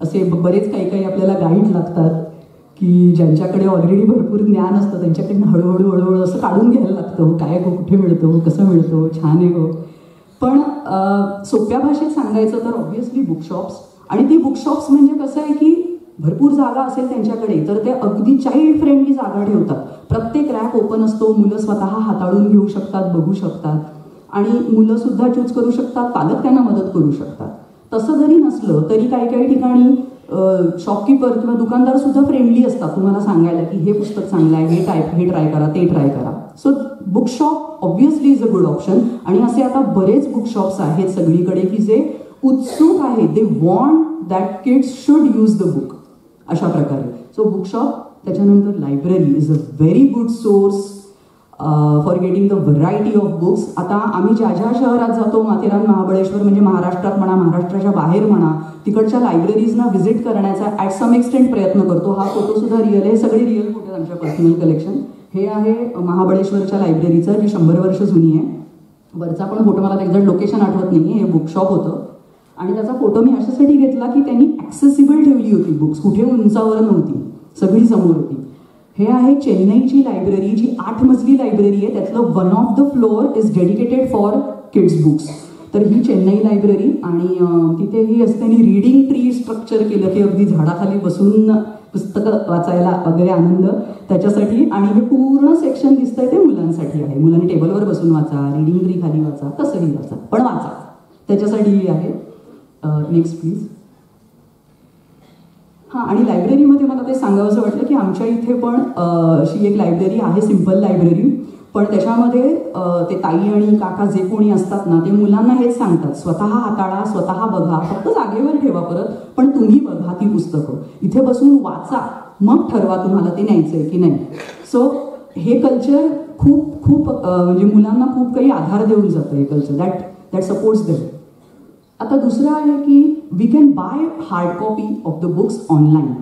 असे बरेच काही आपल्याला गाईड लागतात की ज्यांच्याकडे ऑलरेडी भरपूर ज्ञान असतं त्यांच्याकडनं हळूहळू असं काढून घ्यायला लागतं. हो काय गो, कुठे मिळतो, कसं मिळतो, छान आहे गो. पण सोप्या भाषेत सांगायचं तर ऑब्व्हियसली बुकशॉप्स. आणि ती बुकशॉप्स म्हणजे कसं आहे की भरपूर जागा असेल त्यांच्याकडे तर ते अगदी चाइल्ड फ्रेंडली जागा ठेवतात. प्रत्येक रॅक ओपन असतो, मुलं स्वतः हाताळून घेऊ शकतात, बघू शकतात, आणि मुलं सुद्धा चूज करू शकतात, पालक त्यांना मदत करू शकतात. तसं जरी नसलं तरी काही ठिकाणी शॉपकीपर किंवा दुकानदार सुद्धा फ्रेंडली असतात तुम्हाला सांगायला की हे पुस्तक चांगलं आहे, हे ट्राय करा, ते ट्राय करा. So bookshop obviously is a good option. आणि असे आता बरेच बुकशॉप्स आहेत सगळीकडे की जे उत्सुक आहेत, they want that kids should use the book, अशा प्रकारे. सो बुकशॉप. त्याच्यानंतर library is a very good source for getting the variety of books. आता आम्ही ज्या शहरात जातो, माथेरान, महाबळेश्वर, म्हणजे महाराष्ट्रात म्हणा, महाराष्ट्राच्या बाहेर म्हणा, तिकडच्या लायब्ररीजना व्हिजिट करण्याचा ॲट सम एक्सटेंट प्रयत्न करतो. हा फोटो सुद्धा रिअल आहे, सगळे रिअल फोटो आमच्या पर्सनल कलेक्शन. हे आहे महाबळेश्वरच्या लायब्ररीचं, जी 100 वर्ष जुनी आहे. वरचा पण फोटो, मला एक्झॅक्ट लोकेशन आठवत नाही, हे बुकशॉप होतं. आणि त्याचा फोटो मी अशासाठी घेतला की त्यांनी ॲक्सेसिबल ठेवली होती बुक्स, कुठे उंचावर नव्हती, सगळी समोर होती. हे आहे चेन्नईची लायब्ररी, जी 8 मजली लायब्ररी आहे. त्यातलं 1 of the flour is dedicated for kids books. तर ही चेन्नई लायब्ररी. आणि तिथे ही असं त्यांनी रीडिंग ट्री स्ट्रक्चर केलं की अगदी झाडाखाली बसून पुस्तकं वाचायला वगैरे आनंद त्याच्यासाठी. आणि हे पूर्ण सेक्शन दिसतंय ते मुलांसाठी आहे. मुलांनी टेबलवर बसून वाचा, रीडिंग ट्री खाली वाचा, कसंही वाचा, पण वाचा, त्याच्यासाठी आहे. Next please. हां, आणि लायब्ररीमध्ये मला ते सांगावंसं वाटलं की आमच्या इथे पण अशी एक लायब्ररी आहे, सिम्पल लायब्ररी. पण त्याच्यामध्ये ते ताई आणि काका जे कोणी असतात ना, ते मुलांना हेच सांगतात, स्वतः हाताळा, स्वतः बघा, फक्त जागेवर ठेवा परत, पण तुम्ही बघा ती पुस्तकं, इथे बसून वाचा, मग ठरवा तुम्हाला ते न्यायचं आहे की नाही. सो हे कल्चर खूप म्हणजे मुलांना खूप काही आधार देऊन जातं हे कल्चर, दॅट सपोर्ट्स देम. आता दुसरं आहे की we can buy hard copy of the books online.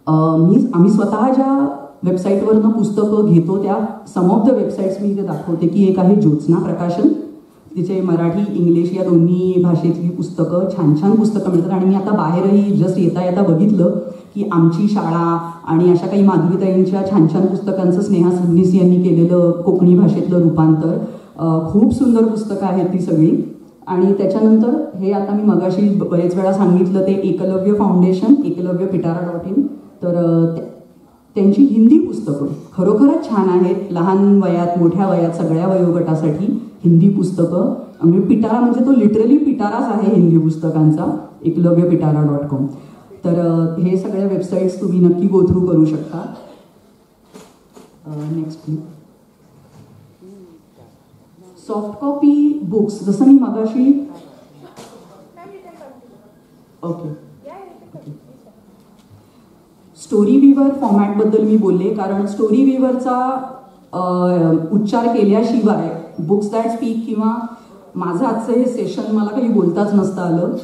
आम्ही स्वतः ज्या वेबसाईटवरनं पुस्तकं घेतो त्या सम ऑफ द वेबसाईट्स मी इथे दाखवते की एक आहे ज्योत्स्ना प्रकाशन, तिचे मराठी इंग्लिश या दोन्ही भाषेतली पुस्तकं, छान पुस्तकं मिळतात. आणि मी आता बाहेरही जस्ट येता बघितलं की आमची शाळा आणि अशा काही माधुरीताईंच्या छान पुस्तकांचं स्नेहा सबनीस यांनी केलेलं कोकणी भाषेतलं रूपांतर, खूप सुंदर पुस्तकं आहेत ती सगळी. आणि त्याच्यानंतर हे आता मी मगाशी बरेच वेळा सांगितलं ते एकलव्य फाउंडेशन, eklavyaPitara.in. तर त्यांची हिंदी पुस्तकं खरोखरच छान आहेत, लहान वयात, मोठ्या वयात, सगळ्या वयोगटासाठी हिंदी पुस्तकं. म्हणजे पिटारा म्हणजे तो लिटरली पिटाराच आहे हिंदी पुस्तकांचा, eklavyaPitara.com. तर हे सगळ्या वेबसाईट्स तुम्ही नक्की गो थ्रू करू शकता. Next please. Soft copy books, जसं मी मगाशी ओके स्टोरी विवर फॉर्मॅटबद्दल मी बोलले, कारण स्टोरी विवरचा उच्चार केल्याशिवाय बुक्स दॅट स्पीक किंवा माझं आजचं हे सेशन मला काही बोलताच नसतं आलं.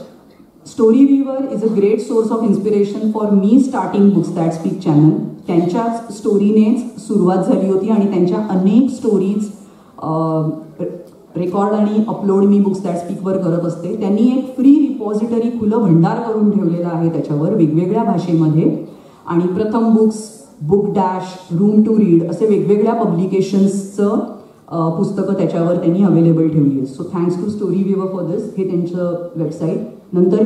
StoryWeaver is a great source of inspiration for me starting books that speak channel. त्यांच्याच स्टोरीनेच सुरुवात झाली होती आणि त्यांच्या अनेक स्टोरीज रेकॉर्ड आणि अपलोड मी बुक्स दॅट स्पीकवर करत असते. त्यांनी एक फ्री रिपॉझिटरी, खुलं भंडार करून ठेवलेलं आहे त्याच्यावर वेगवेगळ्या भाषेमध्ये. आणि Pratham books, book dash, room to read असे वेगवेगळ्या पब्लिकेशन्सचं पुस्तकं त्याच्यावर त्यांनी अवेलेबल ठेवली आहेत. So thanks to StoryWeaver for this. हे त्यांचं वेबसाईट. नंतर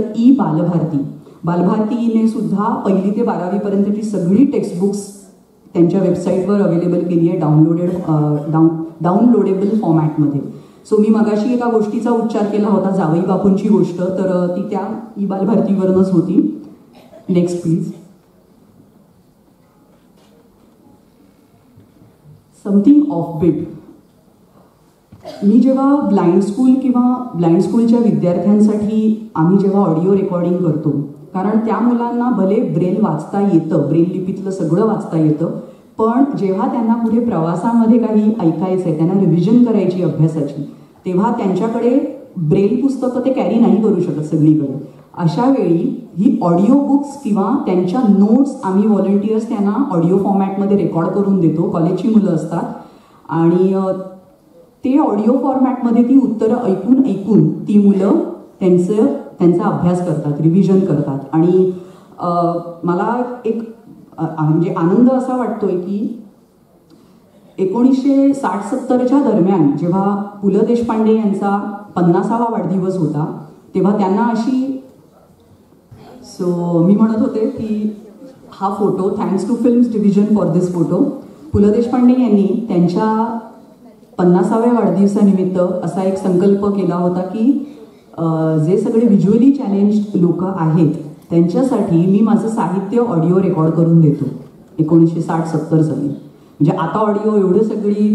बालभारतीने सुद्धा 1ली ते 12वी पर्यंतची सगळी टेक्स्टबुक्स त्यांच्या वेबसाईटवर अवेलेबल केली आहे डाउनलोडेबल फॉर्मॅटमध्ये. सो मी मगाशी एका गोष्टीचा उच्चार केला होता, जावई बापूंची गोष्ट, तर ती त्या बालभारतीवरूनच होती. Next please. Something off beat. मी जेव्हा ब्लाइंड स्कूल किंवा ब्लाइंड स्कूलच्या विद्यार्थ्यांसाठी आम्ही जेव्हा ऑडिओ रेकॉर्डिंग करतो, कारण त्या मुलांना भले ब्रेल वाचता येतं, ब्रेल लिपीतलं सगळं वाचता येतं, पण जेव्हा त्यांना पुढे प्रवासामध्ये काही ऐकायचं आहे, त्यांना रिव्हिजन करायची अभ्यासाची, तेव्हा त्यांच्याकडे ब्रेल पुस्तकं ते कॅरी नाही करू शकत सगळीकडे. अशा वेळी ही ऑडिओ बुक्स किंवा त्यांच्या नोट्स आम्ही व्हॉलंटियर्स त्यांना ऑडिओ फॉर्मॅटमध्ये रेकॉर्ड करून देतो. कॉलेजची मुलं असतात आणि ते ऑडिओ फॉर्मॅटमध्ये ती उत्तरं ऐकून ऐकून ती मुलं त्यांचा अभ्यास करतात, रिव्हिजन करतात. आणि मला एक म्हणजे आनंद असा वाटतोय की 1960-70च्या दरम्यान जेव्हा पु ल देशपांडे यांचा 50वा वाढदिवस होता, तेव्हा त्यांना अशी मी म्हणत होते की हा photo, thanks to Films Division for this photo, Pu La Deshpande यांनी त्यांच्या 50व्या वाढदिवसानिमित्त असा एक संकल्प केला होता की जे सगळे व्हिज्युअली चॅलेंज्ड लोक आहेत त्यांच्यासाठी मी माझं साहित्य ऑडिओ रेकॉर्ड करून देतो. 1960-70 साली. म्हणजे आता ऑडिओ एवढं सगळी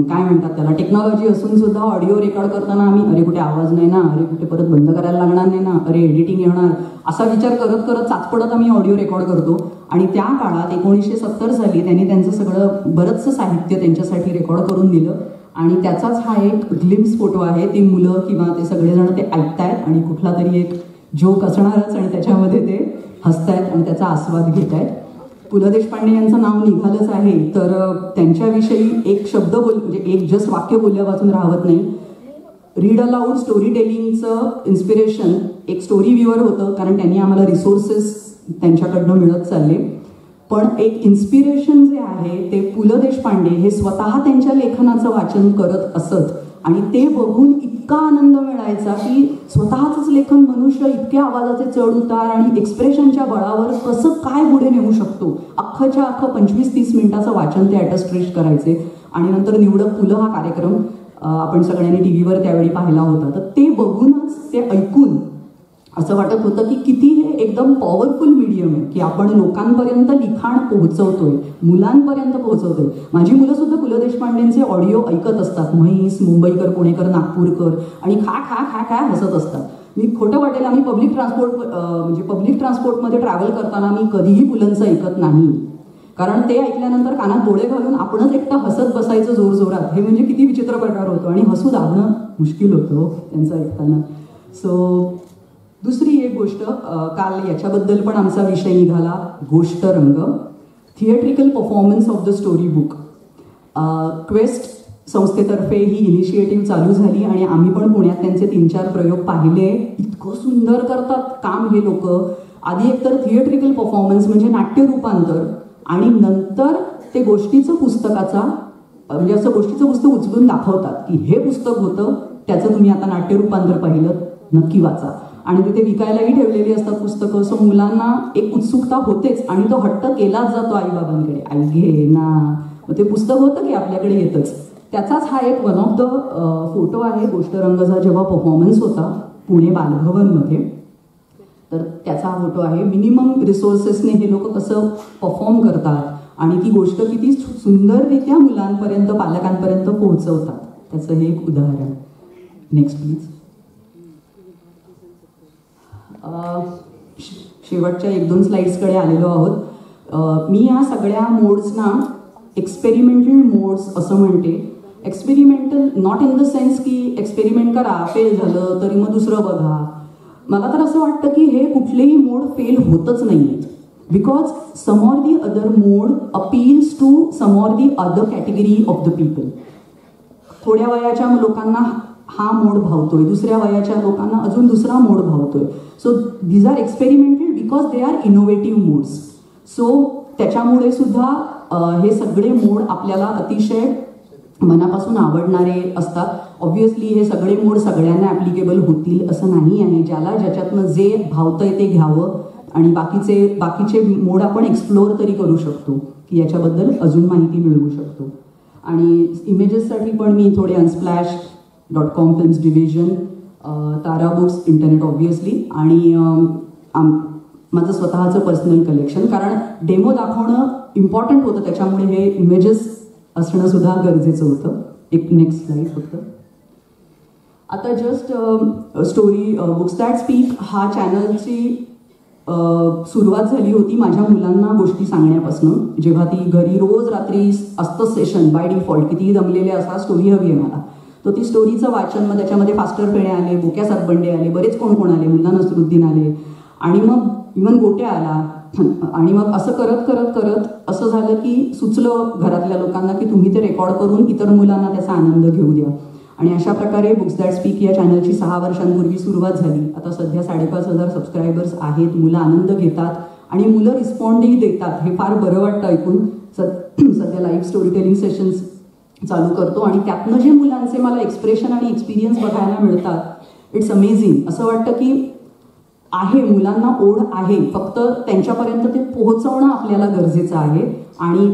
काय म्हणतात त्याला टेक्नॉलॉजी असून सुद्धा ऑडिओ रेकॉर्ड करताना आम्ही अरे कुठे आवाज नाही ना, अरे कुठे परत बंद करायला लागणार नाही ना, अरे एडिटिंग येणार, असा विचार करत करत चाचपडत आम्ही ऑडिओ रेकॉर्ड करतो. आणि त्या काळात 1970 साली त्यांनी त्यांचं सगळं बरंचसं साहित्य त्यांच्यासाठी रेकॉर्ड करून दिलं. आणि त्याचाच हा एक ग्लिम्स फोटो आहे. ती मुलं किंवा ते सगळेजण ते ऐकतायत आणि कुठला तरी एक जोक असणारच आणि त्याच्यामध्ये ते हसतायत आणि त्याचा आस्वाद घेत आहेत. पु ल देशपांडे यांचं नाव निघालंच आहे तर त्यांच्याविषयी एक शब्द म्हणजे एक जस्ट वाक्य बोलल्यापासून राहत नाही. रीड अलाउड स्टोरी टेलिंगचं इन्स्पिरेशन एक स्टोरी व्ह्यूअर होतं, कारण त्यांनी आम्हाला रिसोर्सेस त्यांच्याकडनं मिळत चालले. पण एक इन्स्पिरेशन जे आहे ते पु ल देशपांडे हे स्वतः त्यांच्या लेखनाचं वाचन करत असत आणि ते बघून इतका आनंद मिळायचा की स्वतःच लेखन मनुष्य इतके आवाजाचे चढ उतार आणि एक्सप्रेशनच्या बळावर कसं काय पुढे नेऊ शकतो. अख्खच्या अख्खं 25-30 मिनिटाचं वाचन ते ॲटस्ट्रेश करायचे. आणि नंतर निवडक फुलं हा कार्यक्रम आपण सगळ्यांनी टी व्हीवर त्यावेळी पाहिला होता. तर ते बघूनच, ते ऐकून असं वाटत होतं की किती हे एकदम पॉवरफुल मीडियम आहे की आपण लोकांपर्यंत लिखाण पोहोचवतोय, मुलांपर्यंत पोहोचवतोय. माझी मुलं सुद्धा पु ल देशपांडेंचे ऑडिओ ऐकत असतात. म्हैस, मुंबईकर, पुणेकर, नागपूरकर आणि खा खा खा खा हसत असतात. मी खोटं वाटेल, आम्ही पब्लिक ट्रान्सपोर्टमध्ये ट्रॅव्हल करताना मी कधीही पुलंचं ऐकत नाही, कारण ते ऐकल्यानंतर कानात डोळे घालून आपणच एकटं हसत बसायचं जोरजोरात. हे म्हणजे किती विचित्र प्रकार होतो आणि हसू दाबणं मुश्किल होतं त्यांचं ऐकताना. सो दुसरी एक गोष्ट, काल याच्याबद्दल पण आमचा विषय निघाला, गोष्ट रंग, theatrical performance of the story book. Quest संस्थेतर्फे ही इनिशिएटिव्ह चालू झाली आणि आम्ही पण पुण्यात त्यांचे 3-4 प्रयोग पाहिले. इतकं सुंदर करतात काम हे लोक. आधी एकतर थिएट्रिकल परफॉर्मन्स म्हणजे नाट्य रूपांतर, आणि नंतर ते गोष्टीचं पुस्तकाचा म्हणजे असं गोष्टीचं पुस्तक उचलून दाखवतात की हे पुस्तक होतं, त्याचं तुम्ही आता नाट्य रूपांतर पाहिलं, नक्की वाचा. आणि तिथे विकायलाही ठेवलेली असतात पुस्तकं. सो मुलांना एक उत्सुकता होतेच आणि तो हट्ट केलाच जातो आईबाबांकडे, आई घे ना, मग ते पुस्तक होतं की आपल्याकडे येतच. त्याचाच हा एक वन ऑफ द फोटो आहे गोष्ट रंगचा, जेव्हा परफॉर्मन्स होता पुणे बालभवनमध्ये. तर त्याचा हा फोटो आहे. मिनिमम रिसोर्सेसने हे लोक कसं परफॉर्म करतात आणि ती गोष्ट किती सुंदररित्या मुलांपर्यंत, पालकांपर्यंत पोहोचवतात, त्याचं हे एक उदाहरण. Next please. शेवटच्या 1-2 स्लाइड्सकडे आलेलो आहोत. मी या सगळ्या मोड्सना एक्सपेरिमेंटल मोड्स असं म्हणते. Experimental not in the sense की एक्सपेरिमेंट करा, फेल झालं तरी मग दुसरं बघा. मला तर असं वाटतं की हे कुठलेही मोड फेल होतच नाही आहेत, because some or the other mode appeals to some or the other category of the people. थोड्या वयाच्या लोकांना हा मोड भावतोय, दुसऱ्या वयाच्या लोकांना अजून दुसरा मोड भावतोय. So these are experimental because they are innovative modes. So त्याच्यामुळे सुद्धा हे सगळे मोड आपल्याला अतिशय मनापासून आवडणारे असतात. ऑब्व्हियसली हे सगळे मोड सगळ्यांना ॲप्लिकेबल होतील असं नाही आहे. ज्याला ज्याच्यातनं जे भावतंय ते घ्यावं आणि बाकीचे मोड आपण एक्सप्लोअर तरी करू शकतो की याच्याबद्दल अजून माहिती मिळवू शकतो. आणि इमेजेससाठी पण मी थोडे unsplash.com फिल्म्स डिव्हिजन, तारा बुक्स, इंटरनेट ऑब्व्हियसली, आणि माझं स्वतःचं पर्सनल कलेक्शन, कारण डेमो दाखवणं इम्पॉर्टंट होतं, त्याच्यामुळे हे इमेजेस असणं सुद्धा गरजेचं होतं. एक नेक्स्ट स्लाइड फक्त. आता just story books that speak हा चॅनलची सुरुवात झाली होती माझ्या मुलांना गोष्टी सांगण्यापासून. जेव्हा ती घरी रोज रात्री असतं सेशन बाय डिफॉल्ट, कितीही दमलेले असा स्टोरी हवी आहे मला, तर ती स्टोरीचं वाचन, मग त्याच्यामध्ये फास्टर फेणे आले, बोक्या सरबंडे आले, बरेच कोण आले, मुल्ला नसरुद्दीन आले, आणि मग इवन गोट्या आला, आणि मग असं करत करत करत असं झालं की सुचलं घरातल्या लोकांना की तुम्ही ते रेकॉर्ड करून इतर मुलांना त्याचा आनंद घेऊ द्या. आणि अशा प्रकारे बुक्स दॅट स्पीक या चॅनलची 6 वर्षांपूर्वी सुरुवात झाली. आता सध्या 5,500 सबस्क्रायबर्स आहेत. मुलं आनंद घेतात आणि मुलं रिस्पॉन्डही देतात. हे फार बरं वाटतं ऐकून. सध्या लाईव्ह स्टोरी टेलिंग सेशन्स चालू करतो आणि त्यातनं जे मुलांचे मला एक्सप्रेशन आणि एक्सपिरियन्स बघायला मिळतात, इट्स अमेझिंग. असं वाटतं की आहे, मुलांना ओढ आहे, फक्त त्यांच्यापर्यंत ते पोहोचवणं आपल्याला गरजेचं आहे आणि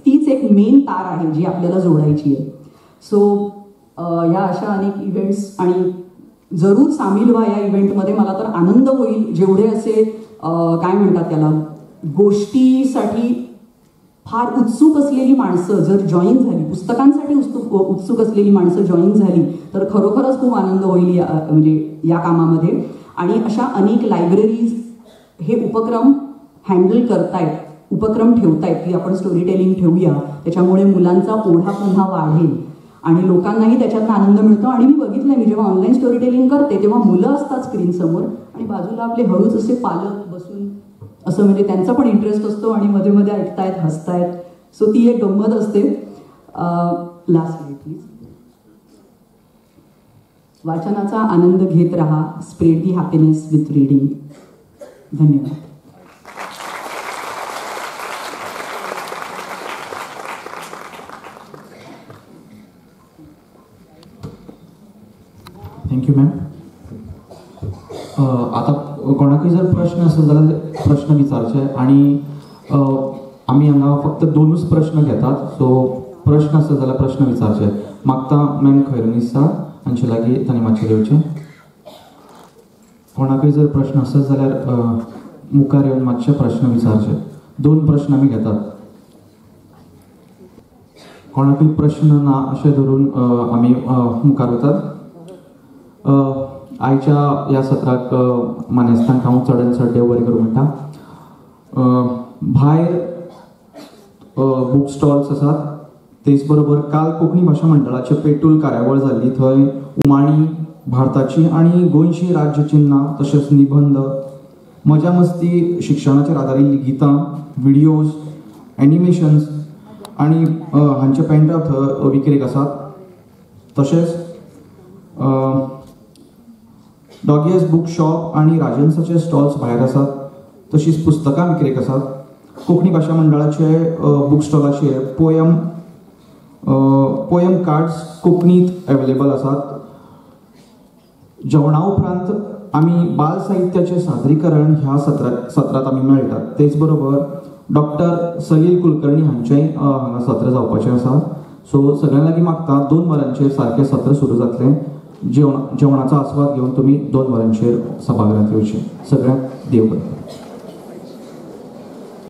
तीच एक मेन तार आहे जी आपल्याला जोडायची आहे. सो या अशा अनेक इव्हेंट्स, आणि जरूर सामील व्हा या इव्हेंटमध्ये. मला तर आनंद होईल जेवढे असे काय म्हणतात त्याला, गोष्टीसाठी फार उत्सुक असलेली माणसं जर जॉईन झाली, पुस्तकांसाठी उत्सुक असलेली माणसं जॉईन झाली तर खरोखरच खूप आनंद होईल म्हणजे या कामामध्ये. आणि अशा अनेक लायब्ररीज हे उपक्रम हँडल करतायत, उपक्रम ठेवतायत की आपण स्टोरी टेलिंग ठेवूया, त्याच्यामुळे मुलांचा ओढा पुन्हा वाढेल आणि लोकांनाही त्याच्यातनं आनंद मिळतो. आणि मी बघितलंय, मी जेव्हा ऑनलाईन स्टोरी टेलिंग करते तेव्हा मुलं असतात स्क्रीनसमोर आणि बाजूला आपले हळूच असे पालक बसून असं, म्हणजे त्यांचा पण इंटरेस्ट असतो आणि मध्ये मध्ये ऐकतायत, हसतायत. सो ती एक गंमत असते. Last slide please. वाचनाचा आनंद घेत राहा. Spread the happiness with reading. धन्यवाद. Thank you ma'am. आता कोणाकय जर प्रश्न असेल जाल्यार प्रश्न विचारचे, आणि आमी हांगा फक्त 2च प्रश्न घेतात. सो प्रश्न असेल जाल्यार प्रश्न विचारचे. मागता मॅम खैरनिसा हांचे लागीं तांणी मातशें येवचें. कोणाकय जर प्रश्न असेल जाल्यार मुखार येवन मातशे प्रश्न विचारचे. 2 प्रश्न आमी घेतात. कोणाकय प्रश्न ना अशें धरून आमी मुखार वतात. आयच्या ह्या सत्राक मानेस्तांक हांव चडांत चड देव बरें करूं म्हणटा. भायर बूक स्टॉल्स आसात, तेच बरोबर काल कोंकणी भाशा मंडळाचे पेटूल कार्यावळ जाल्ली. थंय उमाणी, भारताची आनी गोंयची राज्य चिन्हां, तशेंच निबंध, मजा मस्ती, शिक्षणाचेर आदारिल्लीं गितां, व्हिडिओज, एनिमेशन्स आनी हांचे पेंड्रायव थंय विक्रेक आसात. तशेंच डॉगियस बुक शॉप आणि राजन्साचे स्टॉल्स भायर आसात. तशींच पुस्तकां विक्रेक आसात. कोंकणी भाशा मंडळाचे बुक स्टॉलाचेर पोयम कार्ड्स कोंकणींत अवेलेबल आसात. जेवणा उपरांत आमी बाल साहित्याचें सादरीकरण ह्या सत्रांत आमी मेळटात. तेच बरोबर डॉक्टर सलील कुलकर्णी हांचेंय हांगा सत्र जावपाचें आसा. सो सगळ्यां लागीं मागता 2 वरांचेर सारकें सत्र सुरू जातलें. जेवणाचो आस्वाद घेवन तुमी 2 वरांचेर सभागृहांत येवचें. सगळ्यांक देव बरें.